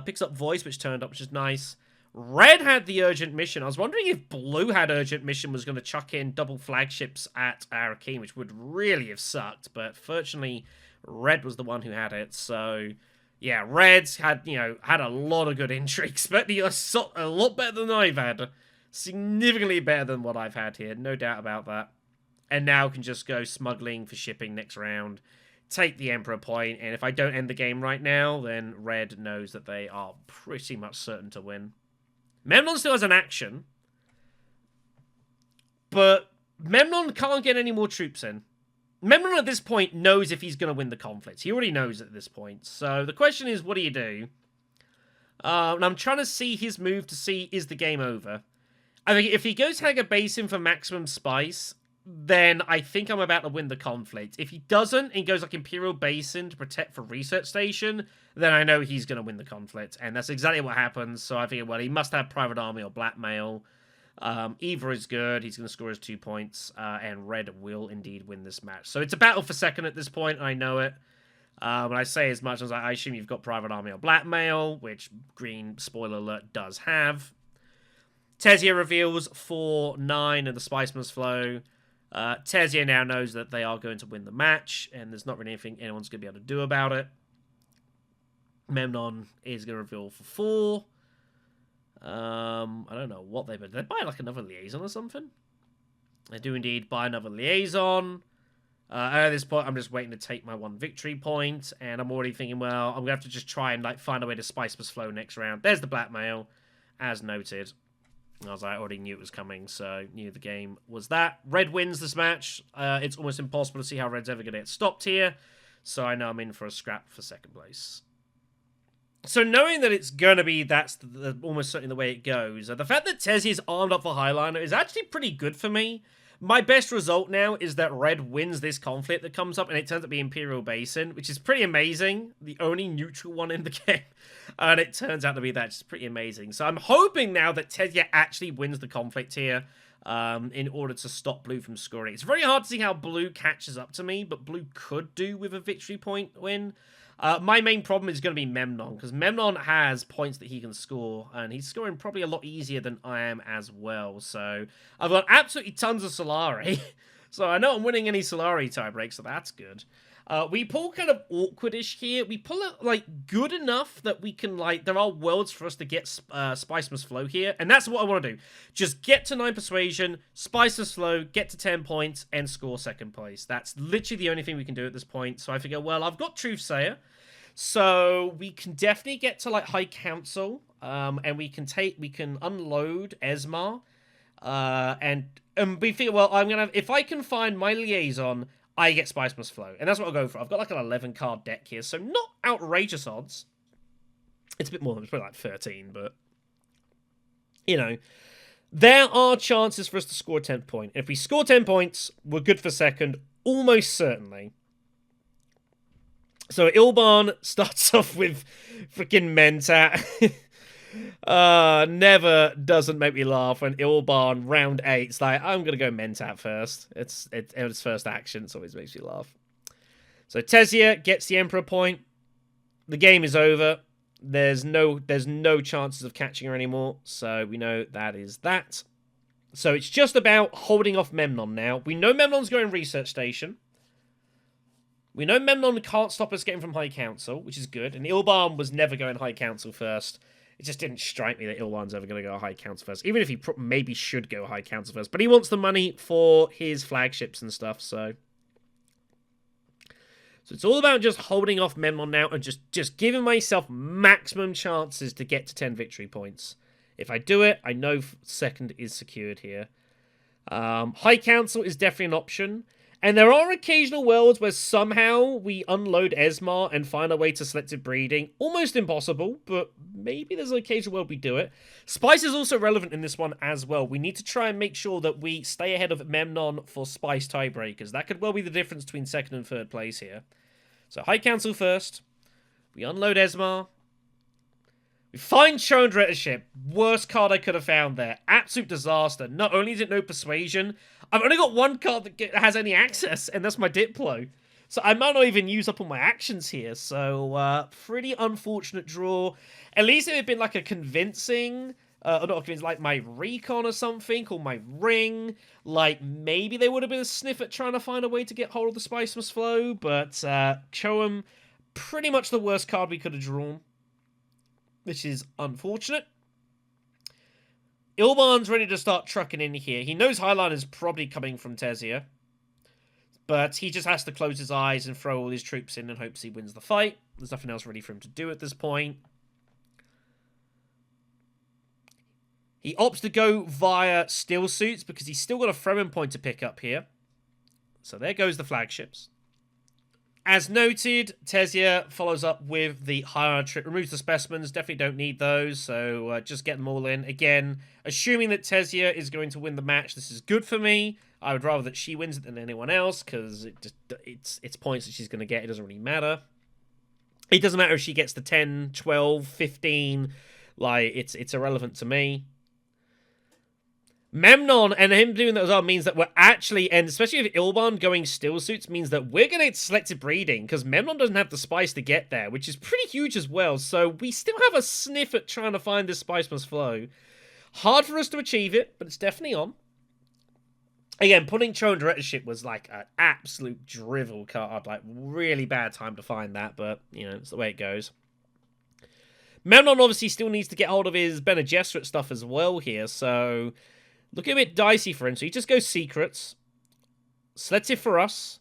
Picks up Voice, which turned up, which is nice. Red had the Urgent Mission. I was wondering if Blue had Urgent Mission, was going to chuck in double flagships at Arrakis, which would really have sucked, but fortunately, Red was the one who had it, so... Yeah, Red's had, had a lot of good intrigues, but a lot better than I've had. Significantly better than what I've had here, no doubt about that. And now can just go smuggling for shipping next round, take the Emperor point, and if I don't end the game right now, then Red knows that they are pretty much certain to win. Memnon still has an action, but Memnon can't get any more troops in. Memnon at this point knows if he's going to win the conflict. He already knows at this point. So the question is, what do you do? And I'm trying to see his move to see, is the game over? I think if he goes Hager Basin for maximum spice, then I think I'm about to win the conflict. If he doesn't, and goes like Imperial Basin to protect for Research Station, then I know he's going to win the conflict. And that's exactly what happens. So I figure, well, he must have Private Army or Blackmail. Either is good. He's going to score his 2 points. And Red will indeed win this match. So it's a battle for second at this point. I know it. When I say as much as I assume you've got Private Army or Blackmail, which Green, spoiler alert, does have. Tezia reveals 4-9 and the Spice must flow. Tezia now knows that they are going to win the match, and there's not really anything anyone's going to be able to do about it. Memnon is going to reveal for 4. I don't know what they buy like another liaison or something. They do indeed buy another liaison. At this point, I'm just waiting to take my 1 victory point, and I'm already thinking, well, I'm going to have to just try and find a way to Spice must flow next round. There's the Blackmail, as noted. I already knew it was coming, so knew the game was that. Red wins this match. It's almost impossible to see how Red's ever going to get stopped here, so I know I'm in for a scrap for second place. So knowing that it's going to be that's almost certainly the way it goes, the fact that Tezia is armed up for Highliner is actually pretty good for me. My best result now is that Red wins this conflict that comes up, and it turns out to be Imperial Basin, which is pretty amazing. The only neutral one in the game. And it turns out to be that. It's pretty amazing. So I'm hoping now that Tezia actually wins the conflict here in order to stop Blue from scoring. It's very hard to see how Blue catches up to me, but Blue could do with a victory point win. My main problem is going to be Memnon, because Memnon has points that he can score, and he's scoring probably a lot easier than I am as well. So I've got absolutely tons of Solari, so I know I'm winning any Solari tiebreak, so that's good. We pull kind of awkwardish here. We pull it, good enough that we can, there are worlds for us to get Spice Must Flow here, and that's what I want to do. Just get to 9 Persuasion, Spice Must Flow, get to 10 points, and score second place. That's literally the only thing we can do at this point, so I figure, well, I've got Truthsayer, so we can definitely get to, High Council, and we can unload Esmar, And we figure, well, if I can find my liaison, I get Spice Must Flow. And that's what I'll go for. I've got like an 11 card deck here, so not outrageous odds. It's a bit more than, it's probably like 13, but, you know, there are chances for us to score a 10 point. If we score 10 points, we're good for second, almost certainly. So Ilban starts off with freaking Mentat. Never doesn't make me laugh when Ilban round 8. It's like, I'm gonna go Mentat first. It's first action. It always makes me laugh. So Tesia gets the Emperor point. The game is over. There's no chances of catching her anymore. So we know that is that. So it's just about holding off Memnon now. We know Memnon's going research station. We know Memnon can't stop us getting from High Council, which is good. And Ilban was never going High Council first. It just didn't strike me that Ilban's ever going to go High Council first. Even if he maybe should go High Council first. But he wants the money for his flagships and stuff, so it's all about just holding off Memnon now and just giving myself maximum chances to get to 10 victory points. If I do it, I know second is secured here. High Council is definitely an option. And there are occasional worlds where somehow we unload Esmar and find a way to selective breeding. Almost impossible, but maybe there's an occasional world we do it. Spice is also relevant in this one as well. We need to try and make sure that we stay ahead of Memnon for Spice tiebreakers. That could well be the difference between second and third place here. So High Council first. We unload Esmar. We find Shown Directorship. Worst card I could have found there. Absolute disaster. Not only is it no persuasion, I've only got one card that has any access, and that's my Diplo. So I might not even use up all my actions here. So, pretty unfortunate draw. At least it had been like a convincing, or not convincing, like my Recon or something, or my Ring. Like, maybe they would have been a sniff at trying to find a way to get hold of the Spice Must Flow, but Cho'em, pretty much the worst card we could have drawn, which is unfortunate. Ilban's ready to start trucking in here. He knows Highline is probably coming from Tesia, but he just has to close his eyes and throw all his troops in and hopes he wins the fight. There's nothing else ready for him to do at this point. He opts to go via Steel Suits because he's still got a Fremen point to pick up here. So there goes the flagships. As noted, Tesia follows up with the higher trip, removes the specimens, definitely don't need those, so just get them all in. Again, assuming that Tesia is going to win the match, this is good for me. I would rather that she wins it than anyone else, because it's points that she's going to get, it doesn't really matter. It doesn't matter if she gets the 10, 12, 15, like, it's irrelevant to me. Memnon and him doing that as well means that we're actually, and especially with Ilban going Steel Suits, means that we're going to get selective breeding, because Memnon doesn't have the spice to get there, which is pretty huge as well, so we still have a sniff at trying to find this Spice Must Flow. Hard for us to achieve it, but it's definitely on. Again, putting Cho'em Directorship was like an absolute drivel card, like really bad time to find that, but, you know, it's the way it goes. Memnon obviously still needs to get hold of his Bene Gesserit stuff as well here, so looking a bit dicey for him. So he just goes secrets. Selective for us.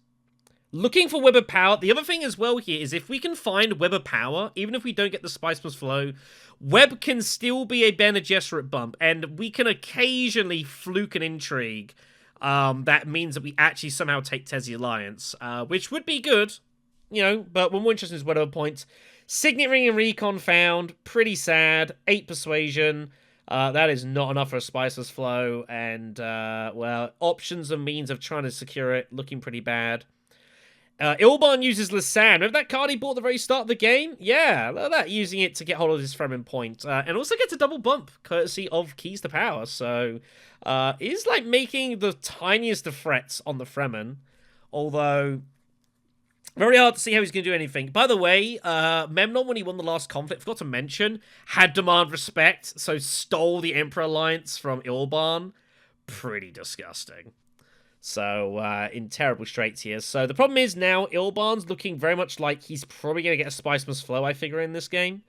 Looking for Web of Power. The other thing as well here is if we can find Web of Power, even if we don't get the Spice Must Flow, Web can still be a Bene Gesserit bump, and we can occasionally fluke an intrigue. That means that we actually somehow take Tesia Alliance, which would be good, you know, but we're more interested in whatever points. Signet Ring and Recon found. Pretty sad. 8 Persuasion. That is not enough for a Spice Must Flow, and, well, options and means of trying to secure it looking pretty bad. Ilban uses Lisanne. Remember that card he bought at the very start of the game? Yeah, look at that, using it to get hold of his Fremen point. And also gets a double bump, courtesy of Keys to Power, so is like making the tiniest of threats on the Fremen, although very hard to see how he's going to do anything. By the way, Memnon, when he won the last conflict, forgot to mention, had demand respect, so stole the Emperor Alliance from Ilban. Pretty disgusting. So, in terrible straits here. So, the problem is now, Ilban's looking very much like he's probably going to get a Spice Must Flow, I figure, in this game.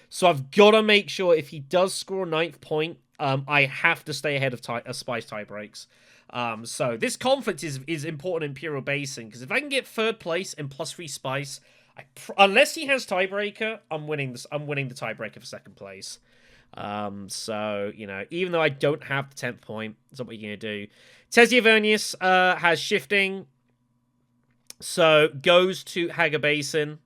So, I've got to make sure if he does score a 9th point, I have to stay ahead of Spice tie breaks. So this conflict is important in Imperial Basin, because if I can get 3rd place and +3 spice, unless he has tiebreaker, I'm winning the tiebreaker for 2nd place. So, you know, even though I don't have the 10th point, that's not what you're going to do. Tessia Vernius has shifting, so goes to Haga Basin.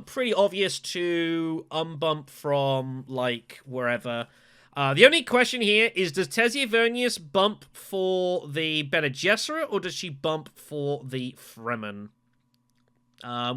Pretty obvious to unbump from, like, wherever. The only question here is, does Tessia Vernius bump for the Bene Gesserit, or does she bump for the Fremen?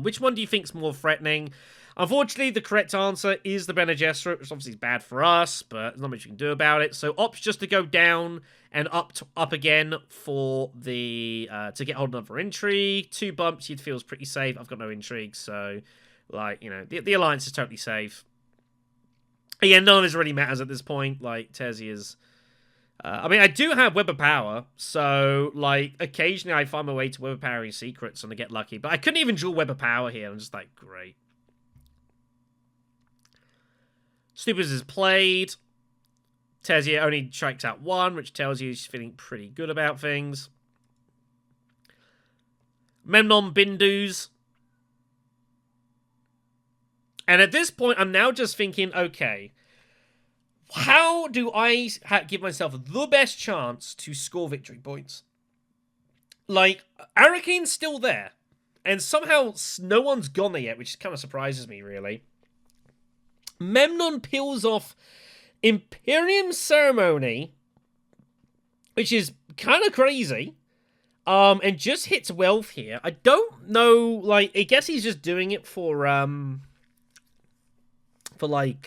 Which one do you think is more threatening? Unfortunately, the correct answer is the Bene Gesserit, which obviously is bad for us, but there's not much you can do about it. So opts just to go down and up again for the to get hold of another intrigue. 2 bumps, you'd feel is pretty safe. I've got no intrigue, so like, you know, the alliance is totally safe. Again, none of this really matters at this point. Like, Tessia's... I mean, I do have Web of Power, so, like, occasionally I find my way to Web of Powering secrets and I get lucky. But I couldn't even draw Web of Power here. I'm just like, great. Snoopers is played. Tessia only strikes out 1, which tells you she's feeling pretty good about things. Memnon Bindus. And at this point, I'm now just thinking, okay, how do I give myself the best chance to score victory points? Like, Arrakine's still there. And somehow no one's gone there yet, which kind of surprises me, really. Memnon peels off Imperium Ceremony, which is kind of crazy, and just hits wealth here. I don't know, like, I guess he's just doing it for like,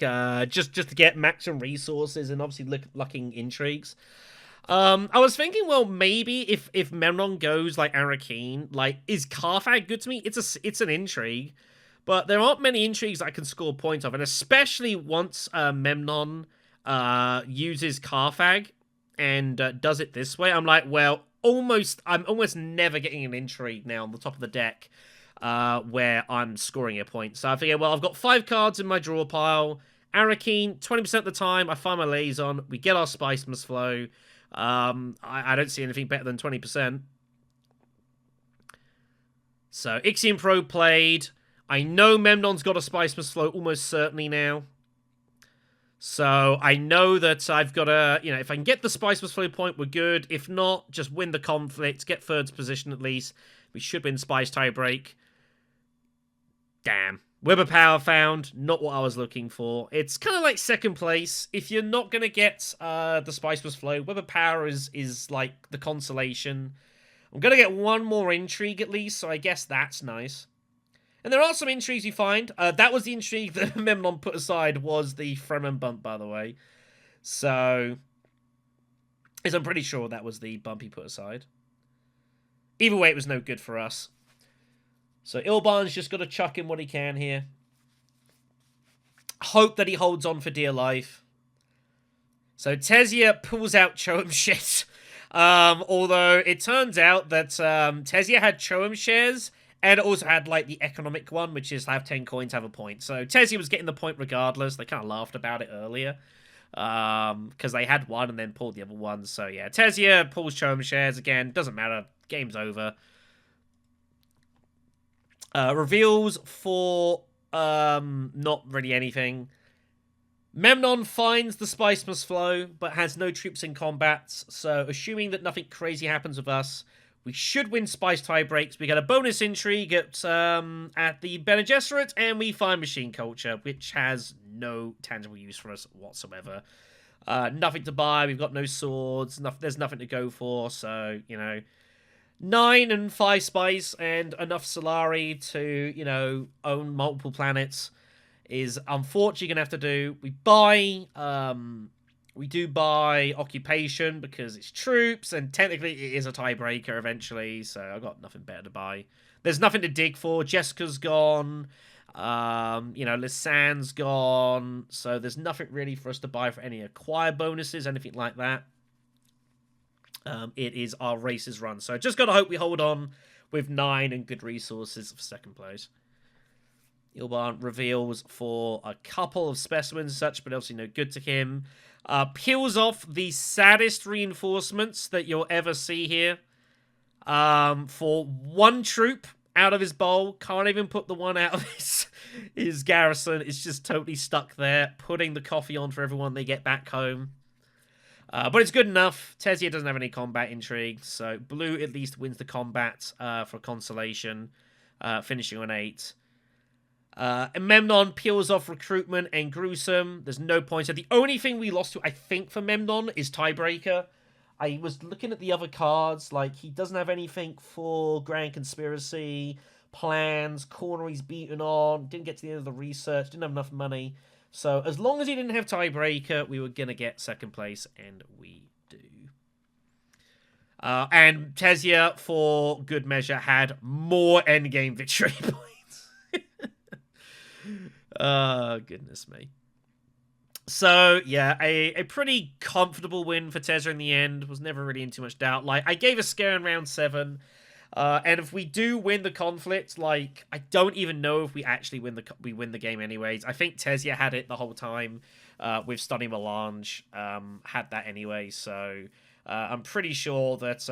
just to get maximum resources and obviously lucking intrigues. I was thinking, well, maybe if Memnon goes like Arrakine, like, is Carthag good to me? It's an intrigue. But there aren't many intrigues I can score points of, and especially once Memnon uses Carthag and does it this way, I'm like, well, I'm almost never getting an intrigue now on the top of the deck where I'm scoring a point. So I figure, well, I've got 5 cards in my draw pile. Arrakine, 20% of the time, I find my liaison. We get our Spice Must Flow. I don't see anything better than 20%. So Ixion Pro played. I know Memnon's got a Spice Must Flow almost certainly now. So I know that I've got a, you know, if I can get the Spice Must Flow point, we're good. If not, just win the conflict, get 3rd position at least. We should win Spice Tiebreak. Damn. Web of Power found, not what I was looking for. It's kind of like 2nd place. If you're not going to get the Spice Must Flow, Web of Power is like the consolation. I'm going to get 1 more intrigue at least, so I guess that's nice. And there are some intrigues you find. That was the intrigue that Memnon put aside, was the Fremen bump, by the way. So, I'm pretty sure that was the bump he put aside. Either way, it was no good for us. So, Ilban's just got to chuck in what he can here. Hope that he holds on for dear life. So, Tessia pulls out Choam shit. Although, it turns out that Tessia had Choam shares, and it also had, like, the economic one, which is have 10 coins, have a point. So Tessia was getting the point regardless. They kind of laughed about it earlier. Because they had one and then pulled the other one. So, yeah. Tessia pulls Choam shares again. Doesn't matter. Game's over. Reveals for not really anything. Memnon finds the Spice Must Flow, but has no troops in combat. So, assuming that nothing crazy happens with us, we should win Spice Tiebreaks. We get a bonus intrigue at the Bene Gesserit, and we find Machine Culture, which has no tangible use for us whatsoever. Nothing to buy. We've got no swords. There's nothing to go for. So, you know, 9 and 5 spice and enough Solari to, you know, own multiple planets is unfortunately gonna have to do. We do buy Occupation because it's troops, and technically it is a tiebreaker eventually, so I've got nothing better to buy. There's nothing to dig for. Jessica's gone. You know, Lisanne's gone. So there's nothing really for us to buy for any acquire bonuses, anything like that. It is our races run. So just got to hope we hold on with 9 and good resources for 2nd place. Ilban reveals for a couple of specimens and such, but obviously no good to him. Peels off the saddest reinforcements that you'll ever see here. For 1 troop out of his bowl. Can't even put the one out of his garrison. It's just totally stuck there, putting the coffee on for everyone they get back home. But it's good enough. Tesia doesn't have any combat intrigue, so blue at least wins the combat for consolation, finishing on 8. Memnon peels off recruitment and gruesome. There's no points. The only thing we lost to, I think, for Memnon is tiebreaker. I was looking at the other cards, like, he doesn't have anything for Grand Conspiracy, plans, corner he's beaten on, didn't get to the end of the research, didn't have enough money. So, as long as he didn't have tiebreaker, we were going to get second place, and we do. And Tesia, for good measure, had more endgame victory points. Goodness me. So, yeah, a pretty comfortable win for Tesia in the end. Was never really in too much doubt. Like, I gave a scare in round 7. And if we do win the conflict, like, I don't even know if we actually win the game anyways. I think Tesia had it the whole time with Stunning Melange. Had that anyway, so I'm pretty sure that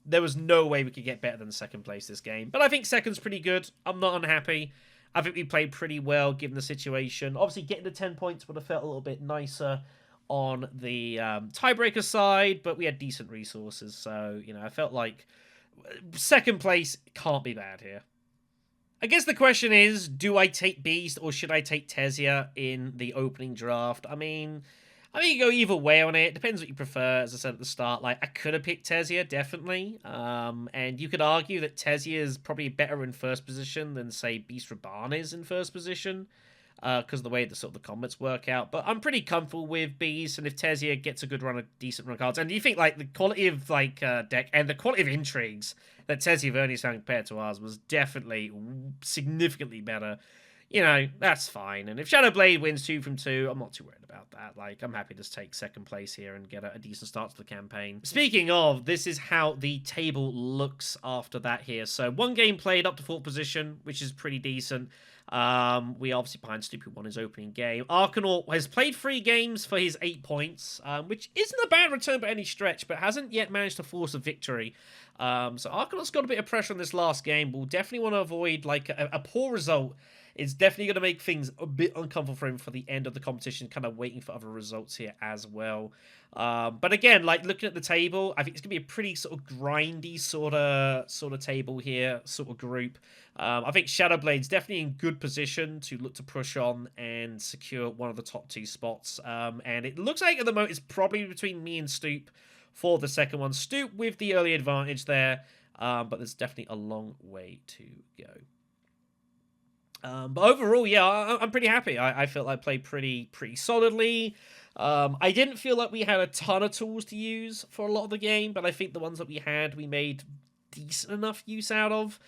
there was no way we could get better than second place this game. But I think second's pretty good. I'm not unhappy. I think we played pretty well given the situation. Obviously, getting to 10 points would have felt a little bit nicer on the tiebreaker side, but we had decent resources, so, you know, I felt like second place can't be bad here. I guess the question is, do I take Beast or should I take Tesia in the opening draft? I mean, you go either way on it. Depends what you prefer, as I said at the start. Like, I could have picked Tesia, definitely. And you could argue that Tesia is probably better in first position than, say, Beast Raban is in first position. Because of the way the sort of the combats work out. But I'm pretty comfortable with Beast, and if Tesia gets a good run of decent run cards, and do you think like the quality of like deck and the quality of intrigues that Tesia Verni's found compared to ours was definitely significantly better, you know, that's fine. And if ShadowBlade wins 2 from 2, I'm not too worried about that. Like, I'm happy to take second place here and get a decent start to the campaign. Speaking of, this is how the table looks after that here. So 1 game played up to 4th position, which is pretty decent. We obviously behind Stupid won his opening game. Arkhanaut has played 3 games for his 8 points, which isn't a bad return by any stretch, but hasn't yet managed to force a victory. So Arkhanaut's got a bit of pressure on this last game. We'll definitely want to avoid like a poor result. It's definitely going to make things a bit uncomfortable for him for the end of the competition, kind of waiting for other results here as well. But again, like looking at the table, I think it's going to be a pretty sort of grindy sort of table here, sort of group. I think ShadowBlade's definitely in good position to look to push on and secure one of the top 2 spots. And it looks like at the moment it's probably between me and Stoop for the second one. Stoop with the early advantage there, but there's definitely a long way to go. But overall, yeah, I'm pretty happy. I felt I played pretty solidly. I didn't feel like we had a ton of tools to use for a lot of the game, but I think the ones that we had, we made decent enough use out of.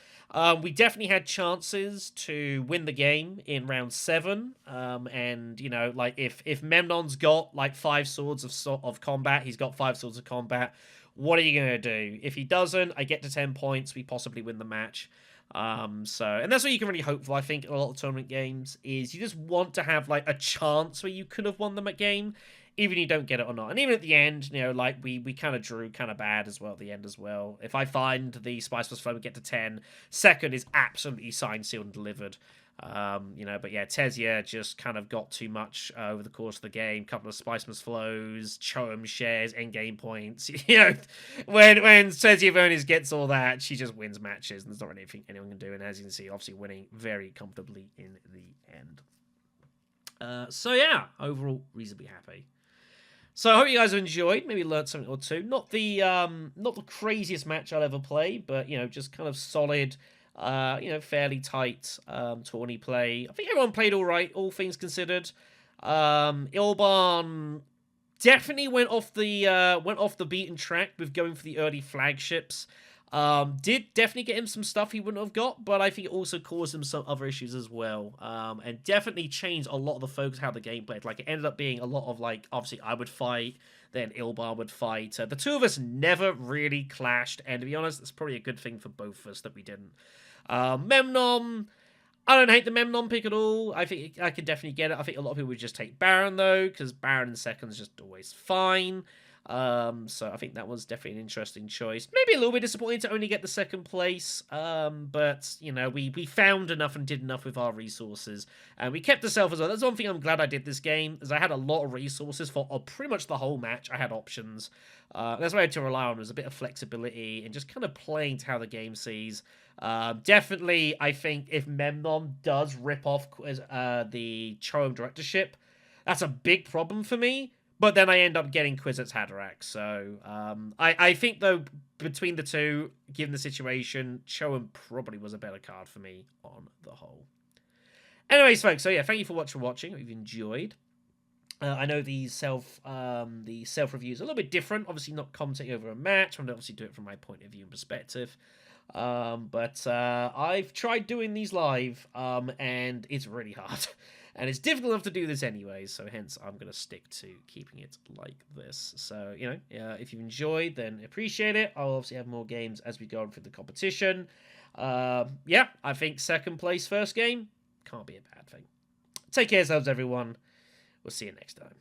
We definitely had chances to win the game in round 7. And, you know, like if Memnon's got like 5 swords of combat, he's got 5 swords of combat, what are you going to do? If he doesn't, I get to 10 points, we possibly win the match. And that's what you can really hope for, I think, in a lot of tournament games, is you just want to have, like, a chance where you could have won them at game, even if you don't get it or not. And even at the end, you know, like, we kind of drew kind of bad as well at the end as well. If I find the Spice Plus Flow and get to 10, second is absolutely signed, sealed, and delivered. You know, but yeah, Tesia just kind of got too much over the course of the game. Couple of Spicemas flows, Choem shares, endgame points. You know, when Tesia Vernis gets all that, she just wins matches, and there's not really anything anyone can do. And as you can see, obviously winning very comfortably in the end. So yeah, overall reasonably happy. So I hope you guys have enjoyed. Maybe learned something or two. Not the craziest match I'll ever play, but you know, just kind of solid. You know, fairly tight tourney play. I think everyone played all right, all things considered. Ilban definitely went off the beaten track with going for the early flagships. Did definitely get him some stuff he wouldn't have got, but I think it also caused him some other issues as well. And definitely changed a lot of the focus how the game played. Like, it ended up being a lot of, like, obviously I would fight, then Ilban would fight. The two of us never really clashed, and to be honest, it's probably a good thing for both of us that we didn't. Memnon, I don't hate the Memnon pick at all. I think I could definitely get it. I think a lot of people would just take Baron, though, because Baron in second is just always fine. So I think that was definitely an interesting choice. Maybe a little bit disappointing to only get the second place, but you know, we found enough and did enough with our resources, and we kept ourselves as well. That's one thing I'm glad I did this game, is I had a lot of resources for pretty much the whole match. I had options. That's what I had to rely on, was a bit of flexibility and just kind of playing to how the game sees. Definitely, I think if Memnon does rip off the Choem directorship, that's a big problem for me. But then I end up getting Kwisatz Haderach. So I think, though, between the two, given the situation, Choem probably was a better card for me on the whole. Anyways, folks, so yeah, thank you for watching. If you've enjoyed. I know the self reviews are a little bit different. Obviously, not commenting over a match. I'm obviously do it from my point of view and perspective. But I've tried doing these live, and it's really hard. And it's difficult enough to do this anyway, so hence I'm going to stick to keeping it like this. So, you know, if you've enjoyed, then appreciate it. I'll obviously have more games as we go on through the competition. Yeah, I think second place, first game, can't be a bad thing. Take care of yourselves, everyone. We'll see you next time.